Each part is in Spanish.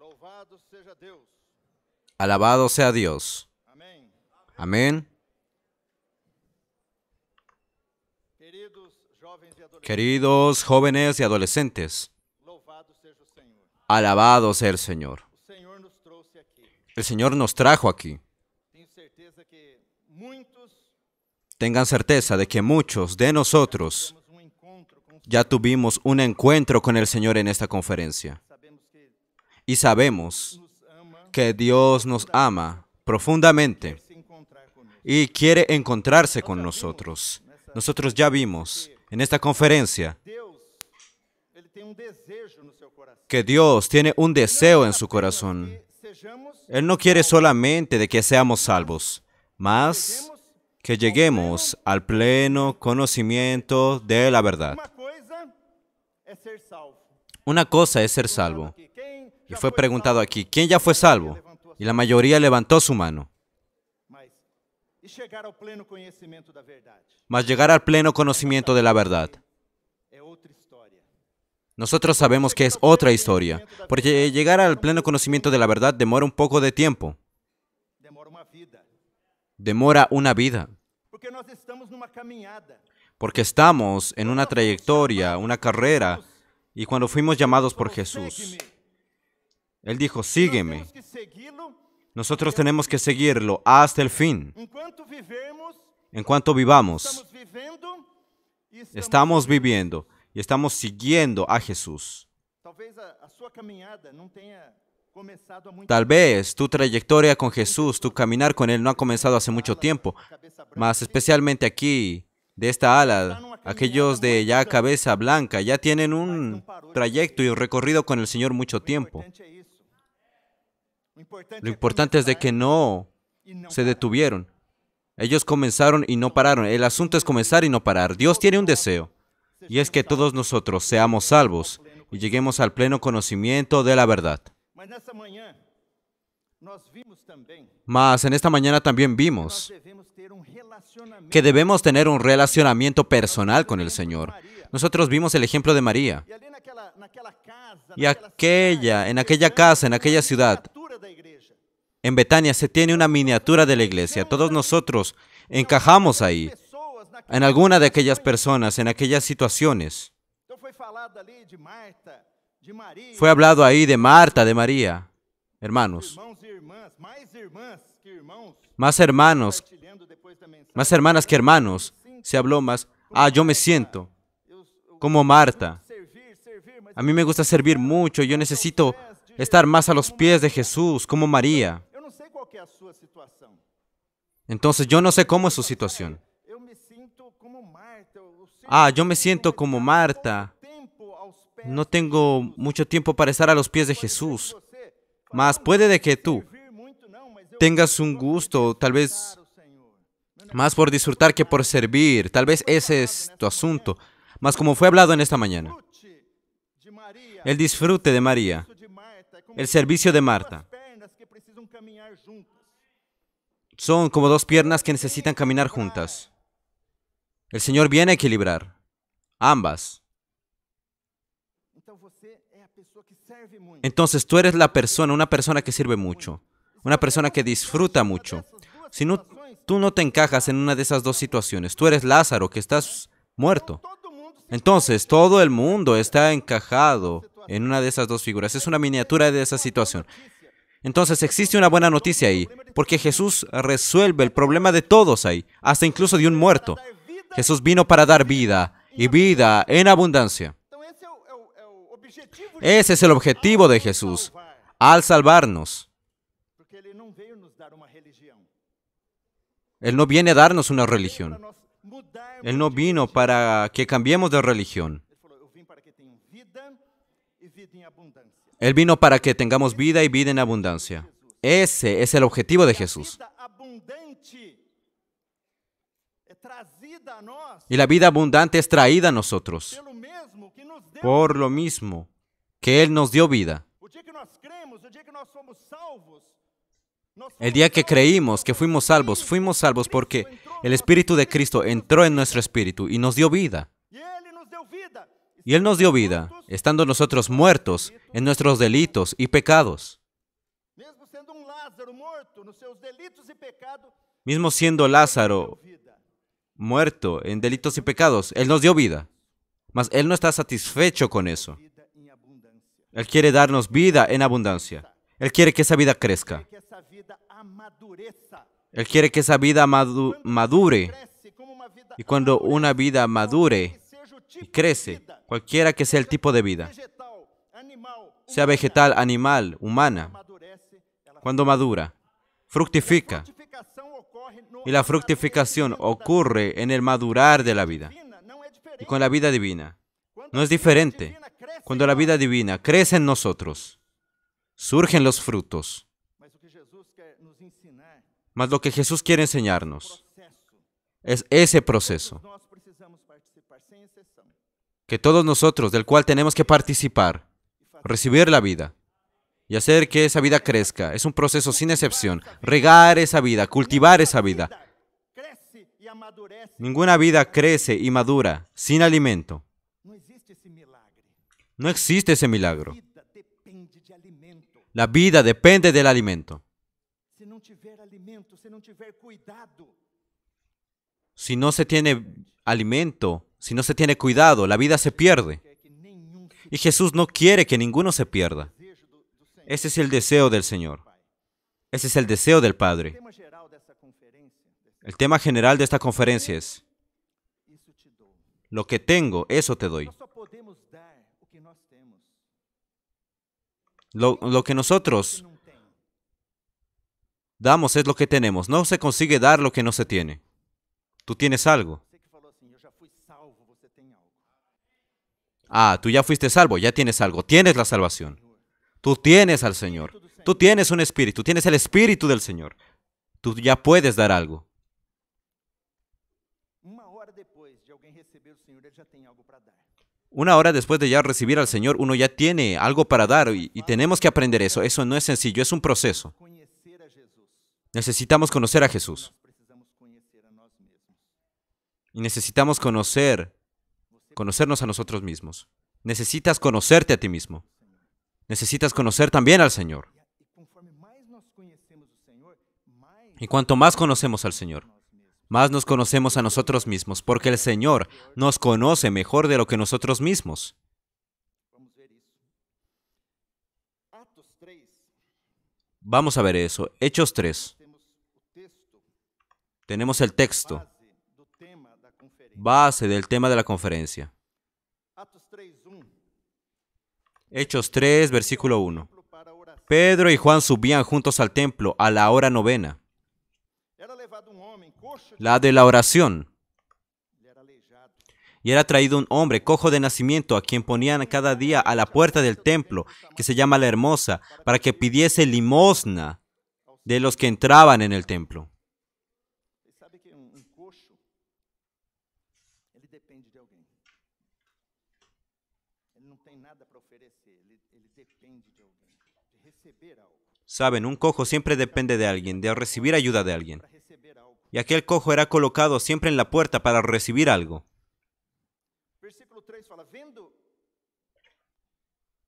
Louvado seja Deus. Alabado sea Dios. Amém. Amén. Queridos jovens e adolescentes, Queridos jóvenes y adolescentes, louvado seja o Senhor. alabado sea el Señor. O Senhor nos trouxe aqui. El Señor nos trajo aquí. Tenho certeza que muitos Tengan certeza de que muchos de nosotros temos encontro com o ya tuvimos un encuentro con el Señor en esta conferencia. Sabemos que Y sabemos nos ama que Dios nos ama profundamente se encontrar conosco. y quiere encontrarse con nosotros. Nosotros ya vimos en esta conferencia Deus, ele tem desejo no seu coração. que Dios tiene un deseo en su corazón. Que sejamos Él no quiere solamente de que seamos salvos, más que lleguemos al pleno conocimiento de la verdad. uma coisa é ser salvo. Una cosa es ser salvo. Aqui, quem Y já fue foi preguntado salvo? aquí, ¿quién ya fue salvo? Y la mayoría levantó su mano. Mas e chegar ao pleno conhecimento da verdade Mas llegar al pleno conocimiento de la verdad. é outra história. Nosotros sabemos que es otra historia, porque llegar al pleno conocimiento de la verdad demora un poco de tiempo, Demora uma vida, demora una vida, porque nós estamos numa caminhada. porque estamos en una trayectoria, una carrera, y cuando fuimos llamados por Jesús, Segue-me. Él dijo, Nós sígueme. temos que segui-lo Nosotros tenemos que seguirlo hasta el fin. enquanto vivermos. En cuanto vivamos, Estamos vivendo e estamos viviendo y estamos siguiendo a Jesús. Talvez a sua caminhada não tenha começado há muito Tal vez tu trayectoria con Jesús, tu caminar con Él no ha comenzado hace mucho tiempo, cabeça branca. mas especialmente aquí, de esta ala, aquellos de ya cabeza blanca ya tienen un trayecto y un recorrido con el Señor mucho tiempo. O importante é isso. O importante Lo é importante es de que no e não se detuvieron. Ellos comenzaron y no pararon. El asunto es comenzar y no parar. Dios tiene un deseo, y es que todos nosotros seamos salvos y lleguemos al pleno conocimiento de la verdad. Mas nessa manhã nós vimos também Mas en esta mañana también nós vimos devemos ter relacionamento. que debemos tener un relacionamiento personal con el Señor. Nosotros vimos el ejemplo de María. E ali naquela casa, Y en aquella casa, en aquella ciudad, miniatura da igreja. en Betania se tiene una miniatura de la iglesia. Todos nosotros encajamos ahí, Pessoas en alguna de aquellas personas, en aquellas situaciones. Então foi falado ali de Marta, de Maria, Fue hablado ahí de Marta, de María. Hermanos, irmãos e irmãs, mais irmãs que irmãos, más hermanos, partilhando depois da mensagem. más hermanas que hermanos. Se habló más. Yo me siento Eu como Marta. servir, mas A mí me gusta servir mucho. Yo necesito estar más a los pies de Jesús, como María. eu não sei qual que é a sua situação. Entonces yo no sé cómo es su situación. Eu me sinto como Marta. Eu sinto Yo me siento como Marta. tempo aos pés No tengo mucho tiempo para estar a los pies de Jesús. de você. Mas puede de que tú Servir muito não, mas eu tengas un gusto, tal vez o Senhor. más por disfrutar que por servir. Tal vez ese es tu asunto. Mas como fue hablado en esta mañana, Disfrute de Maria, el disfrute de María, de Marta, é como el servicio de Marta, pernas que precisam caminhar juntas. son como dos piernas que necesitan caminar juntas. El Señor viene a equilibrar ambas. Então você é a pessoa que serve muito. Entonces tú eres la persona, una persona que sirve mucho, una persona que disfruta mucho. Si no, tú no te encajas en una de esas dos situaciones, tú eres Lázaro, que estás muerto. Todo mundo se Entonces todo el mundo está encajado en una de esas dos figuras. Es una miniatura de esa situación. Entonces existe una buena noticia ahí, porque Jesús resuelve el problema de todos ahí, hasta incluso de un muerto. dar vida. Jesús vino para dar vida, y vida en abundancia. Então esse é o objetivo de Ese es el objetivo de Jesús, salvar. al salvarnos. Porque ele não veio nos dar uma religião. Él no viene a darnos una religión. Para nós mudarmos. Él no vino para que cambiemos de religión. Ele falou, eu vim para que tenham vida e vida em abundância. Él vino para que tengamos vida y vida en abundancia. Ese es el objetivo de Jesús. Vida abundante é trazida a nós Y la vida abundante es traída a nosotros pelo mesmo que nos deu. por lo mismo que Él nos dio vida. O dia que nós cremos, o dia que nós somos salvos, nós El día que creímos que fuimos salvos porque el Espíritu de Cristo entró en nuestro espíritu y nos dio vida. e ele nos deu vida. Y Él nos dio vida, estando nosotros muertos en nuestros delitos y pecados. Mesmo sendo Lázaro morto nos seus delitos e pecados, Mismo siendo Lázaro vida. muerto en delitos y pecados, Él nos dio vida. Mas Él no está satisfecho con eso. Vida em abundância. Él quiere darnos vida en abundancia. Él quiere que esa vida crezca. Que essa vida amadureça. Él quiere que esa vida madure. Cresce como uma vida Y cuando una vida madure que seja o y tipo crece, de vida, cualquiera que sea el tipo de vida, vegetal, animal, sea vegetal, animal, humana, amadurece, ela cuando madura, fructifica. frutificação ocorre no Y la fructificación ocurre en el madurar de la vida. divina, não é Y diferente. con la vida divina Quando no a es vida diferente. divina cresce Cuando la em vida nós, divina crece en nosotros, surgen los frutos. mas o que Jesus quer nos ensinar Mas lo que Jesús quiere enseñarnos processo. es ese proceso Nós precisamos participar sem exceção. que todos nosotros, del cual tenemos que participar, recibir la vida y hacer que esa vida crezca. Es un proceso sin excepción. Regar esa vida, cultivar esa vida. Cresce e amadurece. Ninguna vida crece y madura sin alimento. Não existe esse milagre. No existe ese milagro. A vida depende de alimento. La vida depende del alimento. Se não tiver alimento, se não tiver cuidado, Si no se tiene alimento, si no se tiene cuidado, la vida se pierde. quer que nenhum Y Jesús no quiere que ninguno se pierda. desejo do Senhor. Ese es el deseo del Señor. Ese es el deseo del O Padre. tema geral dessa conferência, El tema general de esta conferencia es, isso te dou. lo que tengo, eso te doy. Nós só podemos dar o que nós temos. Lo que nosotros Não tem. damos es lo que tenemos. No se consigue dar lo que no se tiene. Tú tienes algo. Você que falou assim, eu já fui salvo, você tem algo. Ah, tú ya fuiste salvo, ya tienes algo. Tienes la salvación. Tú tienes al Señor. Tú tienes un espíritu, tienes el espíritu del Señor. Tú ya puedes dar algo. Uma hora depois de alguém receber o Senhor, ele já tem algo para dar. Una hora después de ya recibir al Señor, uno ya tiene algo para dar y tenemos que aprender eso. Eso no es sencillo, es un proceso. Conhecer a Jesus. Necesitamos conocer a Jesús Nós precisamos conhecer a nós mesmos. y necesitamos conocernos a nosotros mismos. Necesitas conocerte a ti mismo. Necesitas conocer también al Señor. E conforme mais nós conhecemos o Senhor, mais Y cuanto más conocemos al Señor, nós mesmos. más nos conocemos a nosotros mismos, porque el Señor nos conoce mejor de lo que nosotros mismos. Vamos ver isso. Atos 3, Vamos a ver eso. Hechos 3. temos o texto Tenemos el texto, base do tema da conferência. base del tema de la conferencia. Atos 3:1. Hechos 3, versículo 1. Para a oração. Pedro y Juan subían juntos al templo a la hora novena, Era levado homem coxo, la de la oración, ele era aleijado. y era traído un hombre cojo de nacimiento a quien ponían cada día a la puerta del templo, que se llama la Hermosa, para que pidiese limosna de los que entraban en el templo. Você sabe que coxo, ele depende de alguém. Ele não tem nada para oferecer, ele depende de alguém, de receber algo. Saben, un cojo siempre depende de alguien, de recibir ayuda de alguien. Para receber algo. Y aquel cojo era colocado siempre en la puerta para recibir algo. Versículo 3 fala, vendo,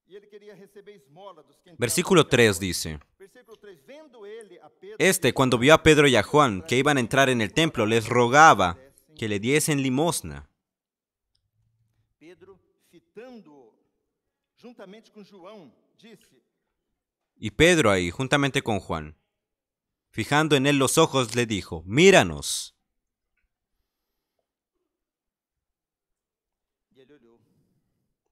e ele queria receber esmola dos que entravam. Versículo 3 dice, Versículo 3, vendo ele a Pedro, este, cuando vio a Pedro y a Juan que iban a entrar en el templo, les rogaba que le diesen limosna. Pedro, fitando-o, juntamente com João, disse, Y Pedro ahí, juntamente con Juan, fijando en él los ojos, le dijo, míranos. e ele olhou.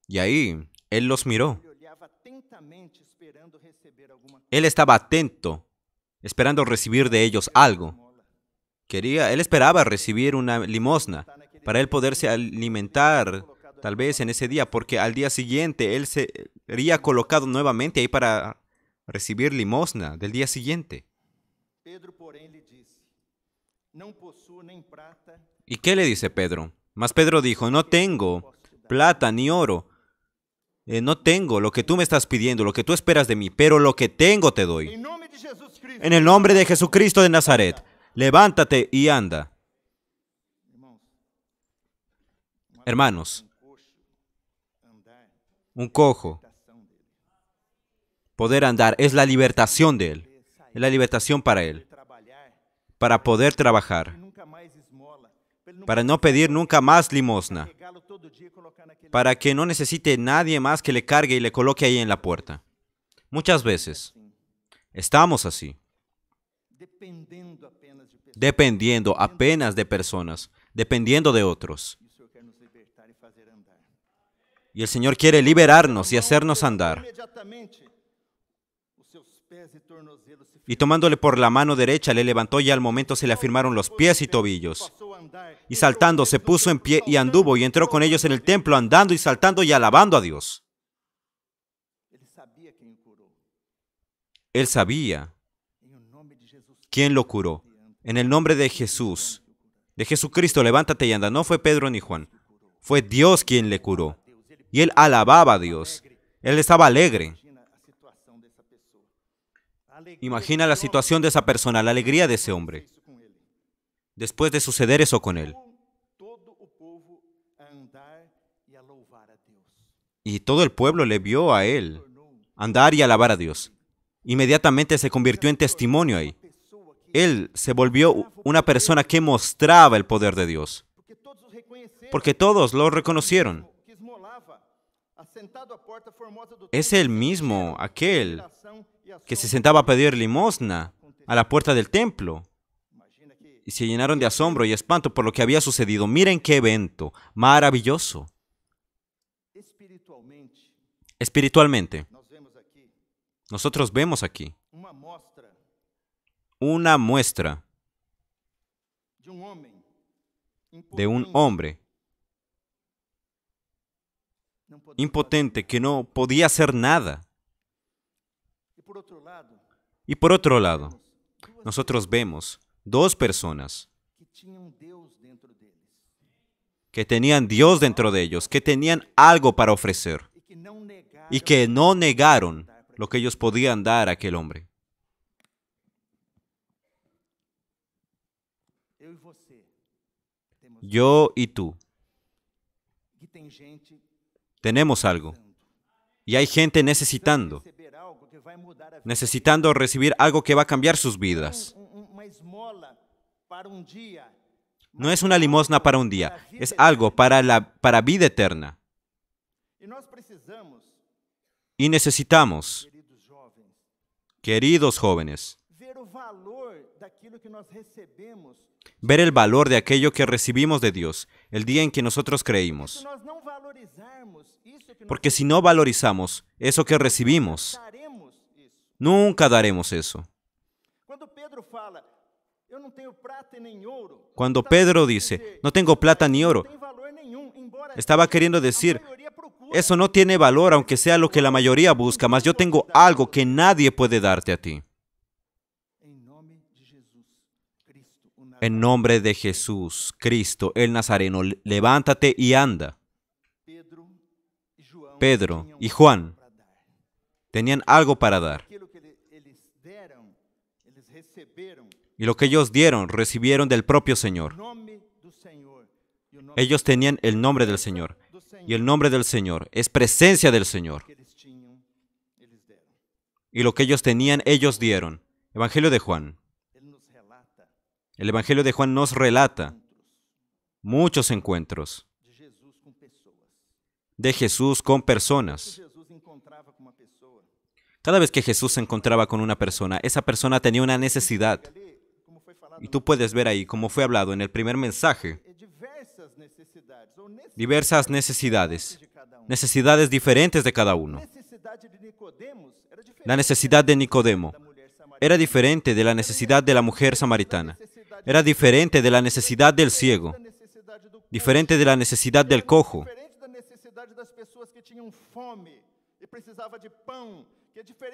Y ahí, él los miró. Ele olhava atentamente, esperando receber alguma Él estaba atento, esperando recibir de ellos algo. esmola. Él esperaba recibir una limosna para él poderse alimentar tal vez en ese día, porque al día siguiente él sería colocado nuevamente ahí para recibir limosna del día siguiente. Pedro, porém, lhe disse, não possuo nem prata, ¿Y qué le dice Pedro? Mas Pedro dijo, no tengo plata ni oro, no tengo lo que tú me estás pidiendo, lo que tú esperas de mí, pero lo que tengo te doy. em nome de Jesus Cristo. En el nombre de Jesucristo de Nazaret, levántate y anda. Irmãos, Hermanos, coxo, un cojo, poder andar, es la libertación de él. Es la libertación para él, para poder trabajar, para no pedir nunca más limosna, para que no necesite nadie más que le cargue y le coloque ahí en la puerta. Muchas veces estamos así, dependiendo apenas de personas, dependiendo de otros. Y el Señor quiere liberarnos y hacernos andar. Y tomándole por la mano derecha, le levantó y al momento se le afirmaron los pies y tobillos. Y saltando, se puso en pie y anduvo y entró con ellos en el templo, andando y saltando y alabando a Dios. Él sabía quién lo curó. En el nombre de Jesús, de Jesucristo, levántate y anda. No fue Pedro ni Juan. Fue Dios quien le curó. Y él alababa a Dios. Él estaba alegre. Imagina la situación de esa persona, la alegría de ese hombre, después de suceder eso con él. Y todo el pueblo le vio a él andar y alabar a Dios. Inmediatamente se convirtió en testimonio ahí. Él se volvió una persona que mostraba el poder de Dios, porque todos lo reconocieron. Es el mismo, aquel que se sentaba a pedir limosna a la puerta del templo. Y se llenaron de asombro y espanto por lo que había sucedido. Miren qué evento maravilloso. Espiritualmente, nosotros vemos aquí una muestra de un hombre impotente que no podía hacer nada. Y por otro lado, nosotros vemos dos personas que tenían Dios dentro de ellos, que tenían algo para ofrecer y que no negaron lo que ellos podían dar a aquel hombre. Yo y tú tenemos algo. Y hay gente necesitando recibir algo que va a cambiar sus vidas. No es una limosna para un día, es algo para vida eterna. Y necesitamos, queridos jóvenes, ver el valor de aquello que recibimos de Dios el día en que nosotros creímos. Porque si no valorizamos eso que recibimos, nunca daremos eso. Cuando Pedro dice, no tengo plata ni oro, estaba queriendo decir, eso no tiene valor aunque sea lo que la mayoría busca, mas yo tengo algo que nadie puede darte a ti. En nombre de Jesús, Cristo, el Nazareno, levántate y anda. Pedro y Juan tenían algo para dar. Y lo que ellos dieron, recibieron del propio Señor. Ellos tenían el nombre del Señor. Y el nombre del Señor es presencia del Señor. Y lo que ellos tenían, ellos dieron. Evangelio de Juan. El Evangelio de Juan nos relata muchos encuentros de Jesús con personas. Cada vez que Jesús se encontraba con una persona, esa persona tenía una necesidad. Y tú puedes ver ahí, como fue hablado en el primer mensaje, diversas necesidades, necesidades diferentes de cada uno. La necesidad de Nicodemo era diferente de la necesidad de la mujer samaritana. Era diferente de la necesidad del ciego, diferente de la necesidad del cojo.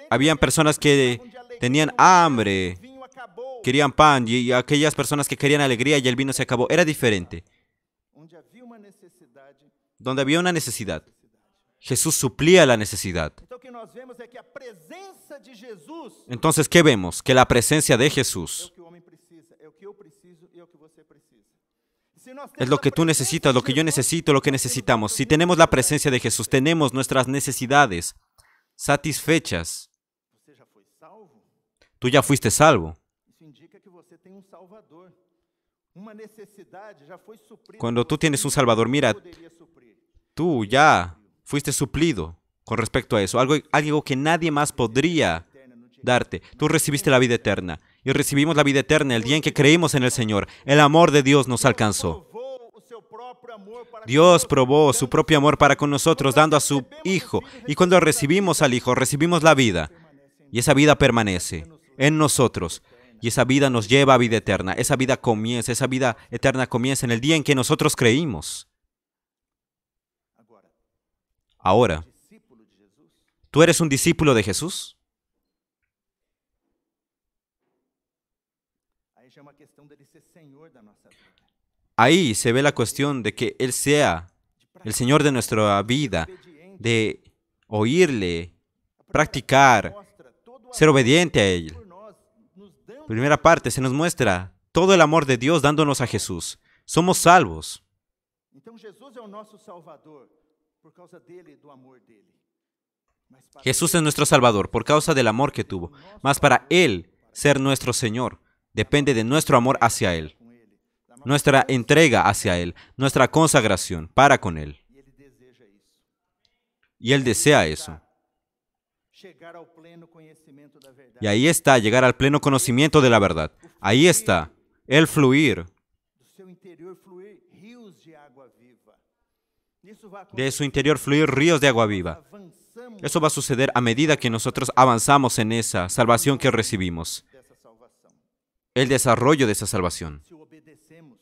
Habían personas que tenían hambre, querían pan, y aquellas personas que querían alegría y el vino se acabó. Era diferente. Donde había una necesidad, Jesús suplía la necesidad. Entonces, ¿qué vemos? Que la presencia de Jesús Es lo que tú necesitas, lo que yo necesito, lo que necesitamos. Si tenemos la presencia de Jesús, tenemos nuestras necesidades satisfechas. Você já foi salvo? Tú ya fuiste salvo. Isso indica que você tem um Salvador. Uma necessidade já foi suprida. Cuando tú tienes un Salvador, mira, Poderia suprir. tú ya fuiste suplido con respecto a eso. Algo que nadie más podría darte. Tú recibiste la vida eterna. Y recibimos la vida eterna el día en que creímos en el Señor. El amor de Dios nos alcanzó. Provou o seu próprio amor para Dios probó su propio amor para con nosotros, dando a su Hijo. Y cuando recibimos al Hijo, recibimos la vida. Y esa vida permanece en nosotros. Y esa vida nos lleva a vida eterna. Esa vida eterna comienza en el día en que nosotros creímos. Ahora, discípulo de Jesus. ¿tú eres un discípulo de Jesús? Aí já é uma questão dele ser Senhor da nossa vida. Ahí se ve la cuestión de que Él sea el Señor de nuestra vida, de oírle, practicar, Mostra todo o ser obediente a Él. por nós, nos dando. Primera parte, se nos muestra todo el amor de Dios dándonos a Jesús. Somos salvos. Então Jesus é o nosso Salvador por causa dele e do amor dele. Mas para Jesús es nuestro Salvador por causa del amor que tuvo. Mas para Él ser nuestro Señor depende de nuestro amor hacia Él, com ele, da nossa, nuestra entrega hacia Él, nuestra consagración para con Él. e ele deseja isso. Y Él desea eso. Chegar ao pleno conhecimento da verdade. Y ahí está, llegar al pleno conocimiento de la verdad. Ahí está, el fluir. Do seu interior fluir rios de água viva. Isso vai De su interior fluir ríos de agua viva. avançamos Eso va a suceder a medida que nosotros avanzamos en esa salvación que recibimos. dessa salvação. El desarrollo de esa salvación. Se obedecemos,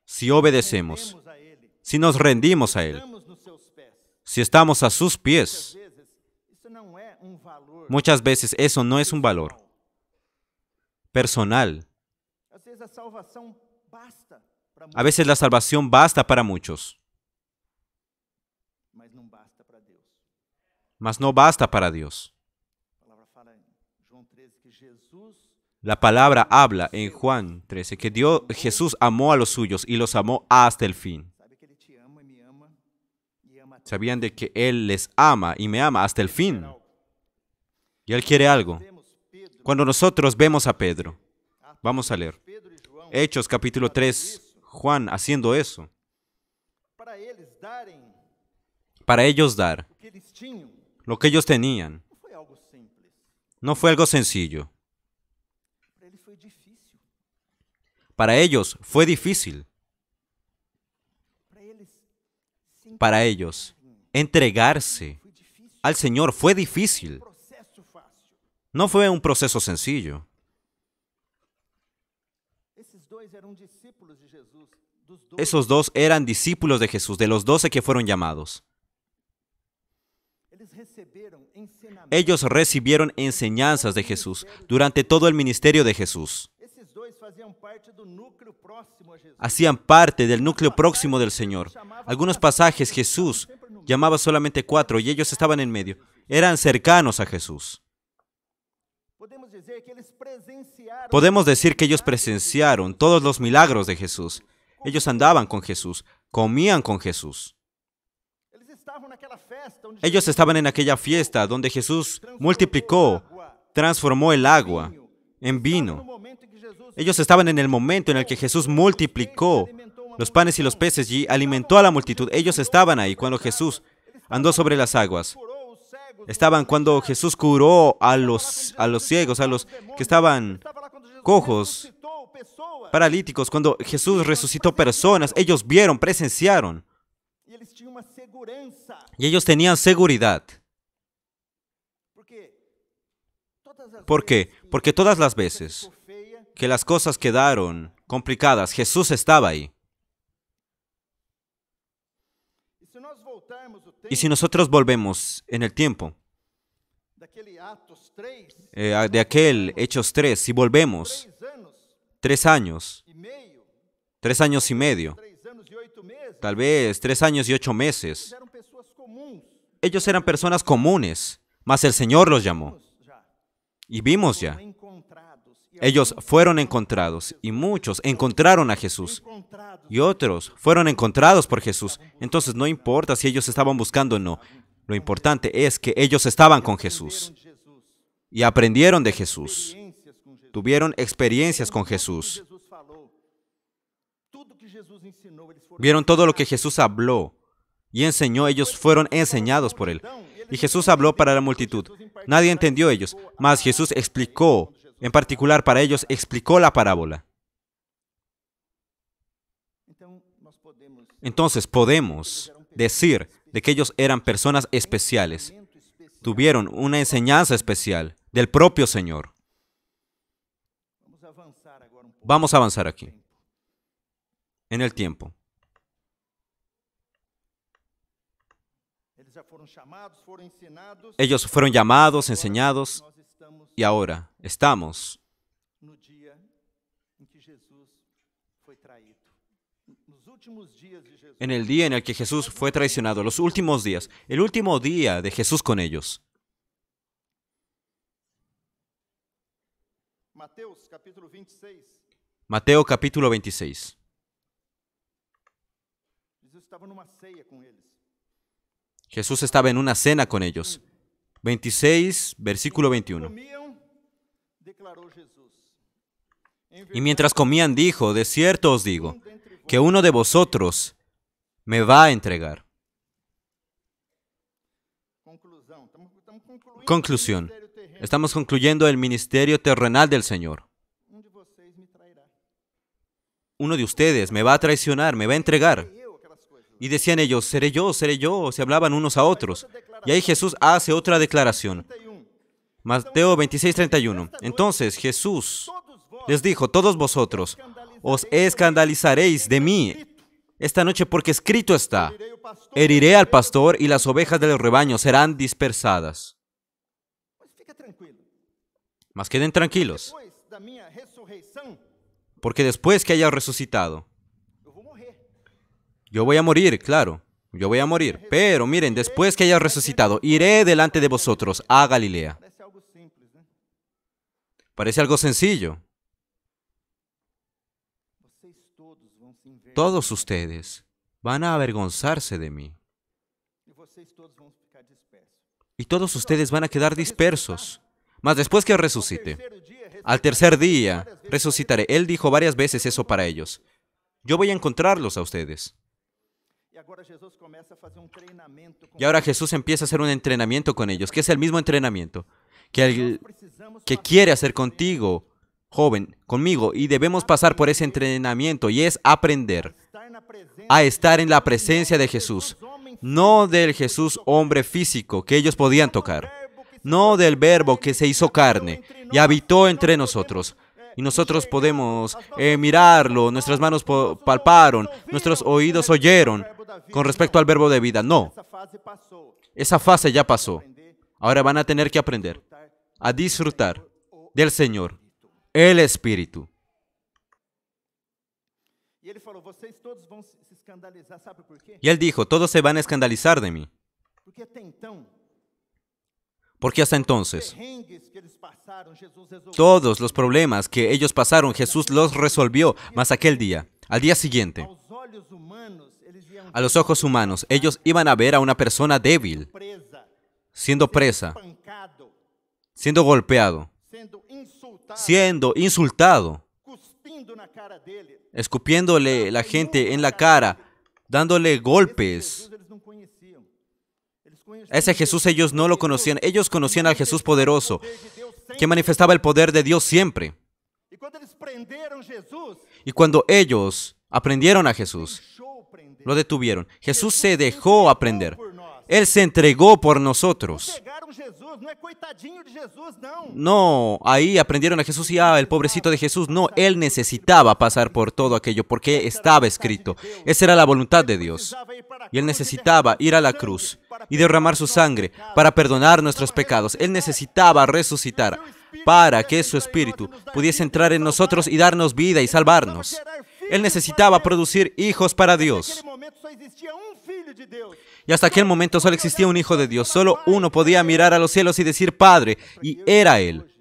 Si obedecemos, temos a ele, si nos rendimos a Él, estamos nos seus pés. si estamos a sus pies, Às vezes, isso não é valor. muchas veces eso no es un valor personal. Às vezes a salvação basta para A veces la salvación basta para muchos, mas não basta para Deus. mas no basta para Dios. A palavra fala em João 13 que Jesus La palabra habla en Juan 13 que Jesús amó a los suyos y los amó hasta el fin. sabe que ele te ama e me ama e ama até Sabían de que Él les ama y me ama hasta el fin. Y Él quiere algo. vemos Pedro, Cuando nosotros vemos a Pedro, vamos a leer Pedro e João Hechos capítulo 3, Juan haciendo eso. para eles darem Para ellos dar o que eles tinham. lo que ellos tenían. Não foi algo simples. No fue algo sencillo. Para eles foi difícil. Para ellos fue difícil. Para eles sim, Para ellos entregarse foi difícil. al Señor fue difícil. Processo fácil. No fue un proceso sencillo. Esses dois eram discípulos de Jesus, dos 12. Esos dos eran discípulos de Jesús, de los 12 que fueron llamados. Eles receberam ensinamento. Ellos recibieron enseñanzas de Jesús durante todo el ministerio de Jesús. Esses dois faziam parte do núcleo próximo a Jesus. Hacían parte del núcleo próximo del Señor. Algunos pasajes Jesús llamaba solamente 4 y ellos estaban en medio. Eran cercanos a Jesús. Podemos dizer que eles presenciaram Podemos decir que ellos presenciaron todos los milagros de Jesús. Ellos andaban con Jesús, comían con Jesús. eles estavam naquela festa onde Ellos estaban en aquella fiesta donde Jesús multiplicó, transformó el agua en no vino. momento em que Jesus Ellos estaban en el momento en el que Jesús multiplicó los panes y los peces y alimentó a la multitud. Ellos estaban ahí cuando Jesús andó sobre las aguas. curou os cegos, Estaban cuando Jesús curó a los ciegos, a los que estaban estava lá quando Jesus cojos, ressuscitou pessoas paralíticos, cuando Jesús resucitó personas. Ellos vieron, presenciaron. e eles tinham uma segurança, Y ellos tenían seguridad. porque todas as ¿Por qué? vezes Porque todas las que veces ficou feia, que las cosas quedaron complicadas, Jesús estaba ahí. e se nós voltarmos o tempo Y si nosotros volvemos en el tiempo, daquele Atos 3, de aquel Hechos 3, si volvemos 3 anos 3 años y medio, 3 anos e 8 meses, tal vez 3 años y 8 meses, eram pessoas comuns. ellos eran personas comunes, mas el Señor los llamó. Já Y vimos foram ya encontrados e Ellos fueron encontrados y muchos encontraron a Jesús y otros fueron encontrados por Jesús. Entonces no importa si ellos estaban buscando o no. Lo importante es que ellos estaban con Jesús y aprendieron de Jesús. Tuvieron experiencias con Jesús. Vieron todo lo que Jesús habló y enseñó. Ellos fueron enseñados por Él. Y Jesús habló para la multitud. Nadie entendió ellos, mas Jesús explicó. En particular para ellos, explicó la parábola. Entonces podemos decir de que ellos eran personas especiales. Tuvieron una enseñanza especial del propio Señor. Vamos a avanzar aquí, en el tiempo. Ellos fueron llamados, enseñados, y ahora estamos en el día en el que Jesús fue traicionado, los últimos días, el último día de Jesús con ellos. Mateo capítulo 26. Jesús estaba en una cena con ellos. 26, versículo 21. Y mientras comían dijo, de cierto os digo, que uno de vosotros me va a entregar. Conclusión. Estamos concluyendo el ministerio terrenal del Señor. Uno de ustedes me va a traicionar, me va a entregar. Y decían ellos, seré yo, se hablaban unos a otros. Y ahí Jesús hace otra declaración. Mateo 26, 31. Entonces Jesús les dijo, todos vosotros os escandalizaréis de mí esta noche porque escrito está, heriré al pastor y las ovejas del rebaño serán dispersadas. Mas queden tranquilos, porque después que haya resucitado, yo voy a morir, claro, yo voy a morir. Pero miren, después que haya resucitado, iré delante de vosotros a Galilea. Parece algo sencillo. Todos ustedes van a avergonzarse de mí. Y todos ustedes van a quedar dispersos. Mas después que resucite, al tercer día resucitaré. Él dijo varias veces eso para ellos. Yo voy a encontrarlos a ustedes. Y ahora Jesús empieza a hacer un entrenamiento con ellos, que es el mismo entrenamiento que quiere hacer contigo, joven, conmigo, y debemos pasar por ese entrenamiento, y es aprender a estar en la presencia de Jesús, no del Jesús hombre físico que ellos podían tocar, no del Verbo que se hizo carne y habitó entre nosotros. Y nosotros podemos mirarlo, nuestras manos palparon, nuestros oídos oyeron con respecto al Verbo de vida. No, esa fase ya pasó. Ahora van a tener que aprender a disfrutar del Señor, el Espíritu. Y Él dijo, todos se van a escandalizar de mí. Porque hasta entonces, todos los problemas que ellos pasaron, Jesús los resolvió. Mas aquel día, al día siguiente, a los ojos humanos, ellos iban a ver a una persona débil, siendo presa, siendo golpeado, siendo insultado, escupiéndole la gente en la cara, dándole golpes. A ese Jesús ellos no lo conocían. Ellos conocían al Jesús poderoso, que manifestaba el poder de Dios siempre. Y cuando ellos aprendieron a Jesús, lo detuvieron. Jesús se dejó aprender. Él se entregó por nosotros. No, ahí aprendieron a Jesús y el pobrecito de Jesús. No, Él necesitaba pasar por todo aquello porque estaba escrito. Esa era la voluntad de Dios. Y Él necesitaba ir a la cruz y derramar su sangre para perdonar nuestros pecados. Él necesitaba resucitar para que su Espíritu pudiese entrar en nosotros y darnos vida y salvarnos. Él necesitaba producir hijos para Dios. Y hasta aquel momento solo existía un hijo de Dios. Solo uno podía mirar a los cielos y decir Padre, y era Él.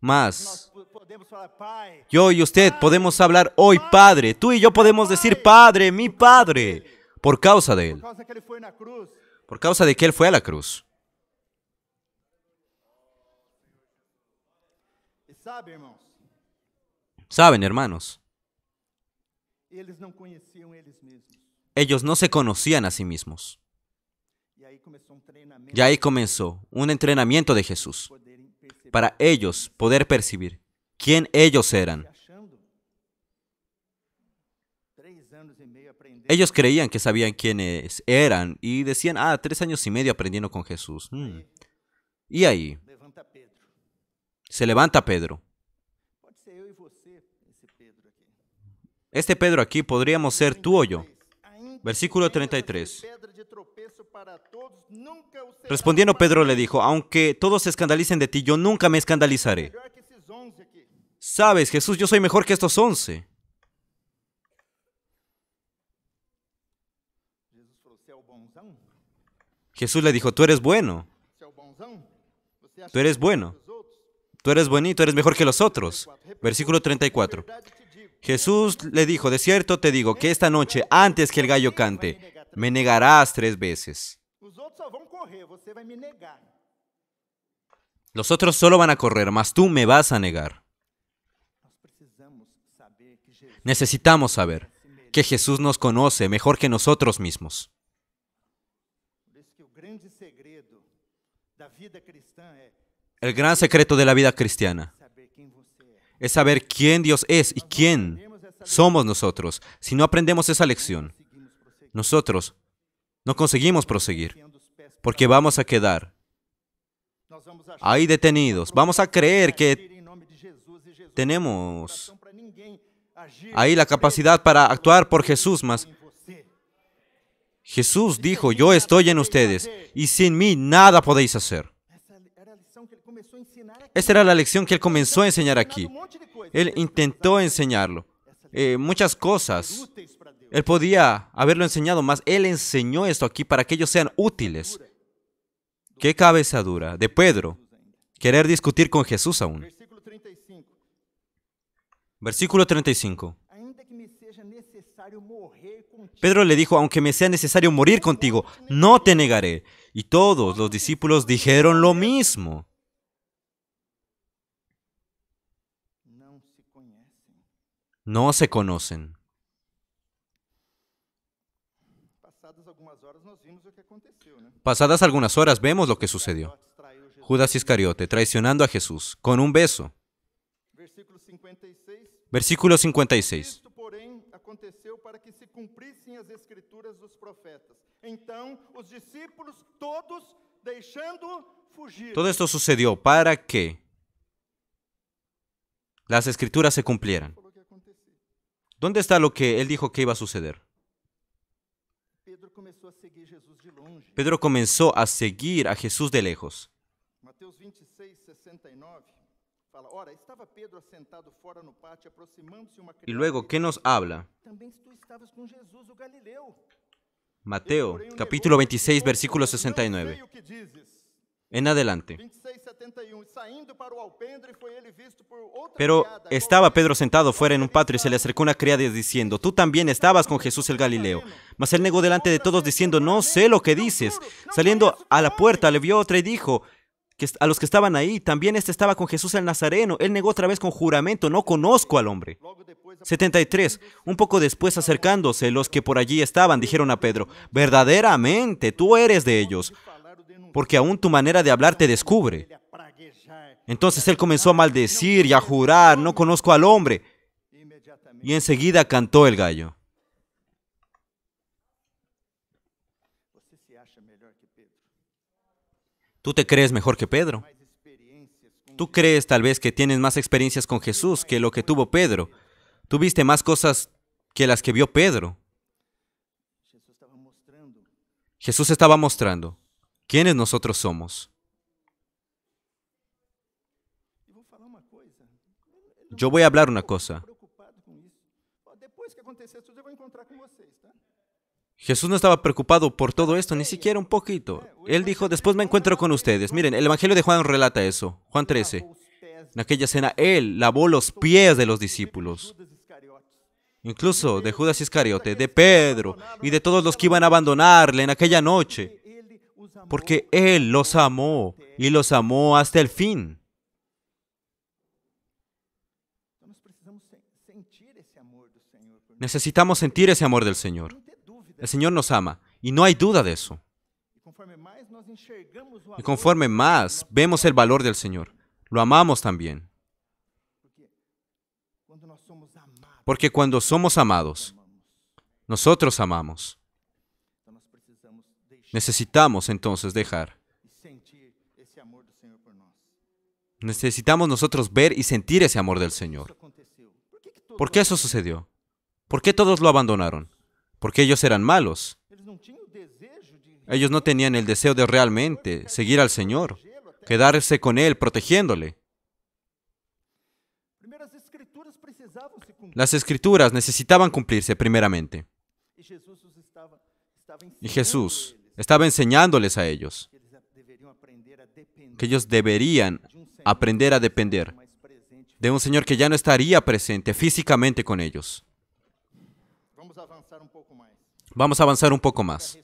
Mas podemos falar, Pai, Yo y usted podemos hablar hoy, Padre. Tú y yo podemos decir, Padre, mi Padre, por causa de por Él. causa que Ele foi na cruz. Por causa de que Él fue a la cruz. E sabe, irmãos, Saben, hermanos, eles não conheciam eles mesmos. ellos no se conocían a sí mismos. E aí começou um treinamento Y ahí comenzó un entrenamiento de Jesús para poderem perceber para ellos poder percibir quién ellos eran. se achando. 3 anos e meio aprendendo. Ellos creían que sabían quiénes eran y decían, 3 años y medio aprendiendo con Jesús. Y ahí Levanta Pedro. se levanta Pedro. Pode ser eu e você, esse Pedro aqui. Este Pedro aquí podríamos ser tú o yo. Ainda Versículo que venha a ser 33. pedra de tropeço para todos, nunca o será Respondiendo para Pedro mim. le dijo, aunque todos se escandalicen de ti, yo nunca me escandalizaré. Melhor que esses 11 aqui. Sabes, Jesús, yo soy mejor que estos 11. Jesus falou: "Você é o bonzão? Jesús le dijo, tú eres bueno, Você é o bonzão? Você acha tú eres que é melhor bueno, que os outros?" tú eres bonito, eres mejor que los otros. Versículo 34. Verdade te digo, Jesús le dijo, de cierto te digo que esta noche, antes que el gallo cante, me negarás 3 veces. os outros só vão correr, você vai me negar. Los otros solo van a correr, mas tú me vas a negar. Nós precisamos saber que Jesus Necesitamos saber que Jesús nos conoce mejor que nosotros mismos. Por isso que o grande segredo da vida cristã é El gran secreto de la vida cristiana saber quem você é. es saber quién Dios es y quién Temos essa somos nosotros. Si no aprendemos esa lección, conseguimos prosseguir nosotros no conseguimos proseguir, enfiando os pés pra porque vamos a quedar nós vamos achar ahí detenidos. Vamos a creer que agir em nome de Jesus e Jesus tenemos para ninguém agir ahí la capacidad para actuar por Jesús, mas em você. Jesús dijo, yo estoy en ustedes y sin mí nada podéis hacer. Essa era a lição que ele começou a ensinar aqui. Esta era la lección que él comenzó a enseñar aquí. Um monte de coisas. Él intentó enseñarlo, muchas cosas. Úteis para Deus. Él podía haberlo enseñado, mas él enseñó esto aquí para que ellos sean útiles. Qué cabeza dura de Pedro querer discutir con Jesús aún. Versículo 35. Versículo 35. Ainda que me seja necessário morrer contigo. Pedro le dijo, aunque me sea necesario morir contigo, no te negaré. Y todos los discípulos dijeron lo mismo. Não se conhecem. No se conocen. Passadas algumas horas nós vimos o que aconteceu, né? Pasadas algunas horas vemos lo que sucedió. Pilatos traiu Jesus. Judas Iscariote traicionando a Jesús con un beso. Versículo 56. Versículo 56. Isto, porém, aconteceu para que se cumprissem as escrituras dos profetas. Então, os discípulos todos deixando fugir. Todo esto sucedió para que las escrituras se cumplieran. Falou que ia acontecer. ¿Dónde está lo que él dijo que iba a suceder? Pedro começou a seguir Jesus de longe. Pedro comenzó a seguir a Jesús de lejos. Mateus 26, 69 fala: ora, estava Pedro assentado fora no pátio, aproximando-se uma criada. Y luego, ¿qué nos habla? Também tu estavas com Jesus, o Galileu. Mateo, capítulo 26, versículo 69. Não sei o que dizes. En adelante. 26, 71. Saindo para o alpendre, foi ele visto por outra Pero criada. estaba Pedro sentado fuera en un patio y se le acercó una criada diciendo, tú también estabas con Jesús el Galileo. Mas él negó delante de todos diciendo, no sé lo que dices. Saliendo a la puerta le vio otra y dijo que a los que estaban ahí, también este estaba con Jesús el Nazareno. Él negó otra vez con juramento, no conozco al hombre. Logo depois, 73. Un poco después acercándose, los que por allí estaban dijeron a Pedro, verdaderamente tú eres de ellos, falaram, denunciaram porque aún tu manera de hablar te descubre. ele a praguejar. Entonces él comenzó a maldecir y a jurar, no conozco al hombre. Imediatamente. Y enseguida cantó el gallo. Você se acha melhor que Pedro? ¿Tú te crees mejor que Pedro? Mais experiências com ¿Tú crees tal vez que tienes más experiencias con Jesús que lo que tuvo Pedro? ¿Tú viste más cosas que las que vio Pedro? Jesus estava mostrando. Jesús estaba mostrando quiénes nosotros somos. E vou falar uma coisa. Yo voy a hablar una cosa. Preocupado com isso. Ó, depois que acontecer tudo, eu vou encontrar com vocês, tá? Jesús no estaba preocupado por todo esto, ni siquiera un poquito. Él dijo, después me encuentro con ustedes. Miren, el Evangelio de Juan relata eso. Juan 13. Lavou os pés En aquella cena, Él lavó los pies de los discípulos, incluso de Judas Iscariote, de Pedro y de todos los que iban a abandonarle en aquella noche, porque Él los amó y los amó hasta el fin. Necesitamos sentir ese amor del Señor. El Señor nos ama y no hay duda de eso. Y conforme más vemos el valor del Señor, lo amamos también. Porque cuando somos amados, nosotros amamos. Necesitamos entonces dejar. Necesitamos nosotros ver y sentir ese amor del Señor. ¿Por qué eso sucedió? ¿Por qué todos lo abandonaron? Porque ellos eran malos. Ellos no tenían el deseo de realmente seguir al Señor, quedarse con Él, protegiéndole. Las Escrituras necesitaban cumplirse primeramente. Y Jesús estaba enseñándoles a ellos que ellos deberían aprender a depender de un Señor que ya no estaría presente físicamente con ellos. Vamos a avanzar un poco más.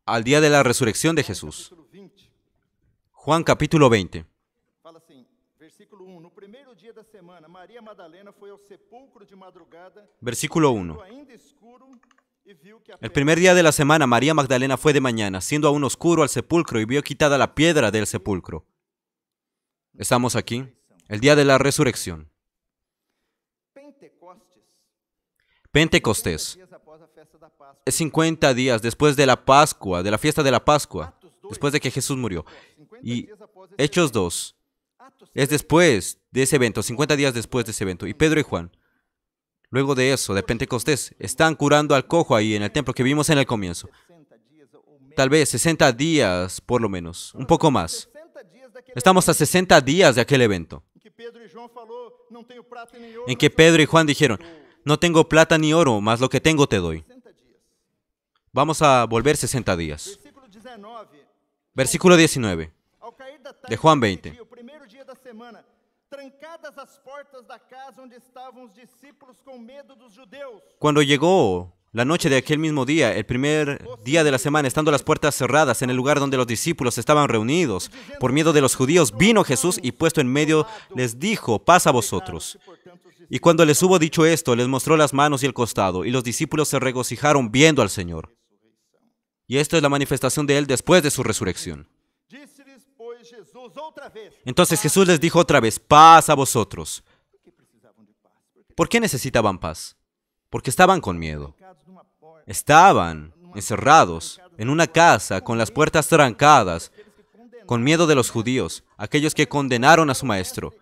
Al día de la resurrección de Jesús. Juan capítulo 20. Fala assim, versículo 1. No primeiro dia da semana, Maria Madalena foi ao sepulcro de madrugada, Versículo 1. ainda escuro, e viu que a El primer día de la semana, María Magdalena fue de mañana, siendo aún oscuro, al sepulcro y vio quitada la piedra del sepulcro. Estamos aquí, el día de la resurrección. Pentecostés dias após a festa da Páscoa. es 50 días después de la Pascua, de la fiesta de la Pascua, después de que Jesús murió. Y Hechos 2 es después de ese evento, 50 días después de ese evento. Y Pedro y Juan, luego de eso, de Pentecostés, están curando al cojo ahí en el templo que vimos en el comienzo. 60 dias ou menos. Tal vez 60 días, por lo menos, un poco más. 60 dias daquele Estamos a 60 días de aquel evento, em que Pedro e João falou, não tenho prata nem ouro. en que Pedro y Juan dijeron, no tengo plata ni oro, mas lo que tengo te doy. 60 dias. Vamos a volver 60 días. Versículo 19. Versículo 19 Ao cair da tarde de Juan daquele 20. dia, o primeiro dia da semana, trancadas as portas da casa onde estavam os discípulos com medo dos judeus. Cuando llegó la noche de aquel mismo día, el primer día de la semana, estando las puertas cerradas en el lugar donde los discípulos estaban reunidos, por miedo de los judíos, vino Jesús y puesto en medio les dijo, paz a vosotros. Y cuando les hubo dicho esto, les mostró las manos y el costado, y los discípulos se regocijaron viendo al Señor. Y esto es la manifestación de Él después de su resurrección. Disse-lhes, pois, Jesus outra vez: Entonces Jesús les dijo otra vez, paz a vosotros. por que precisavam de paz? Porque ¿Por qué necesitaban paz? Porque estaban con miedo. trancados numa porta, Estaban encerrados en una casa con las puertas trancadas, aqueles que condenaram con miedo de los judíos, aquellos que condenaron a su maestro,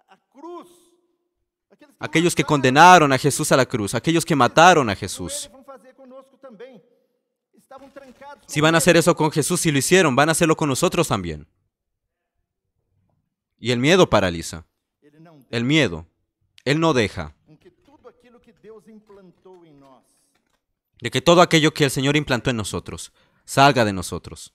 a cruz, aquellos que condenaron a Jesús a la cruz, aquellos que mataron a Jesús. vão fazer conosco também. Estavam trancados. Si van a hacer eso con Jesús, si lo hicieron, van a hacerlo con nosotros también. Y el miedo paraliza. Ele não deixa El miedo, Él no deja com que tudo aquilo que Deus implantou em nós de que todo aquello que el Señor implantó en nosotros salga de nosotros.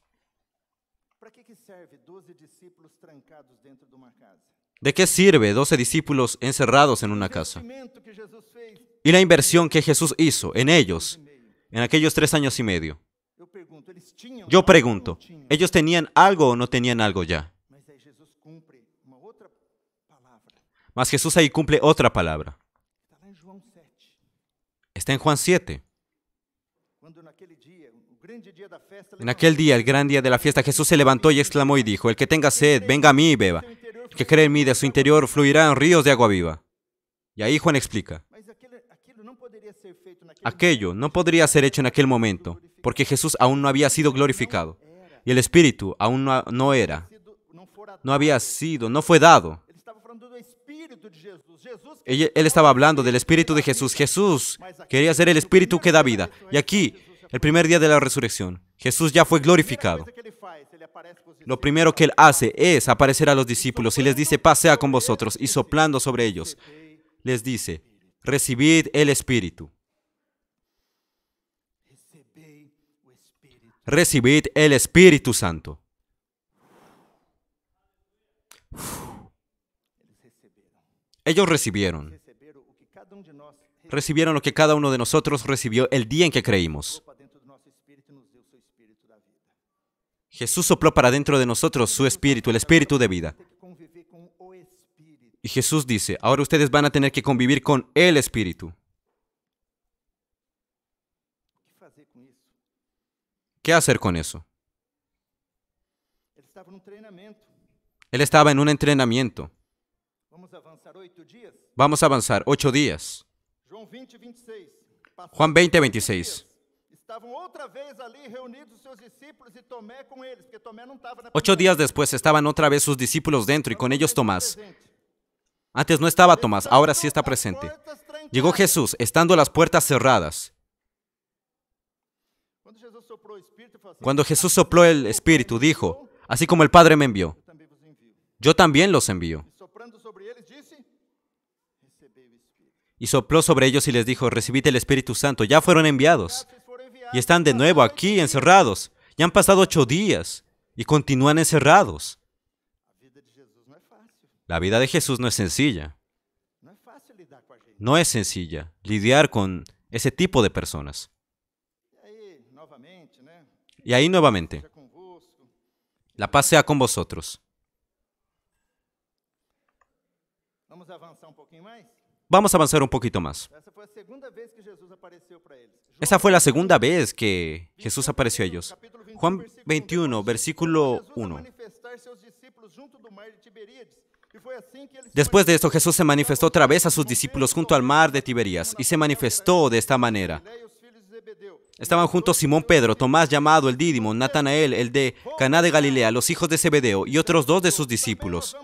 para que serve 12 discípulos trancados dentro de uma casa? ¿De qué sirve 12 discípulos encerrados en una O casa? investimento que Jesus fez. Y la inversión que Jesús hizo en ellos, en aquellos 3 años y medio. Eu pergunto, eles tinham? Yo algo ou pregunto, não tinham? ¿ellos tenían algo o no tenían algo ya? Mas aí Jesus cumpre uma outra palavra. Mas Jesús ahí cumple otra palabra. Está lá em João 7. Está en Juan 7. Quando naquele dia, o grande dia da festa, En aquel día, el gran día de la fiesta, Jesús se levantó y exclamó y dijo, el que tenga sed, venga a mí y beba. El que cree en mí, de su interior fluirán ríos de agua viva. Y ahí Juan explica, mas aquilo não poderia ser feito naquele aquello no podría ser hecho en aquel momento, porque Jesús aún no había sido glorificado. Y el Espíritu aún no era, não fora no había sido, no fue dado. Ele estava falando do Espírito de Jesus. Jesus Él estaba hablando del Espíritu de Jesús. Jesús quería ser el Espíritu que da vida. Y aquí, el primer día de la resurrección, Jesús ya fue glorificado. coisa que ele faz, ele aparece com os Lo primero que Él hace es aparecer a los discípulos y les dice, paz sea con vosotros, y soplando sobre ellos, les dice, recibid el Espíritu. recebei o Espírito. Recibid el Espíritu Santo. Ellos recibieron. receberam o que cada um de nós Recibieron lo que cada uno de nosotros recibió el día en que creímos. para dentro do nosso espírito e nos deu o seu espírito da vida. Jesús sopló para dentro de nosotros su espíritu, el espíritu de vida. Tem que conviver com o espírito. Y Jesús dice, ahora ustedes van a tener que convivir con el espíritu. O que fazer com isso? ¿Qué hacer con eso? Ele estava num treinamento. Él estaba en un entrenamiento. Vamos avançar 8 dias? Vamos a avanzar 8 días. João 20, 26. Passaram Juan 20, 8 26. dias. Estavam outra vez ali reunidos os seus discípulos e Tomé com eles, porque Tomé não estava na 8 días después estaban otra vez sus discípulos dentro y con ellos Tomás. Antes no estaba Tomás, ahora sí está presente. Llegó Jesús, estando las puertas cerradas. Cuando Jesús sopló el Espíritu, dijo, así como el Padre me envió, yo también los envío. Soprando sobre eles, disse: Recebei o Espírito. Y sopló sobre ellos y les dijo, recibid el Espíritu Santo, ya fueron enviados. Vocês foram enviados. Y están de nuevo aquí, encerrados. Ya han pasado 8 días y continúan encerrados. A vida de Jesus não é fácil. La vida de Jesús no es sencilla. Não é fácil lidar com a gente. No es sencilla lidiar con ese tipo de personas. E aí, novamente, né? Y ahí nuevamente, Já convosco. la paz sea con vosotros. Vamos avançar um pouquinho mais? Vamos a avanzar un poquito más. Essa foi a segunda vez que Jesus apareceu para eles. Esa fue la segunda vez que Jesús apareció a ellos. Juan 21, versículo 1. Después de esto, Jesús se manifestó otra vez a sus discípulos junto al mar de Tiberías y se manifestó de esta manera. Estaban juntos Simón Pedro, Tomás llamado el Dídimo, Natanael, el de Caná de Galilea, los hijos de Zebedeo y otros 2 de sus discípulos.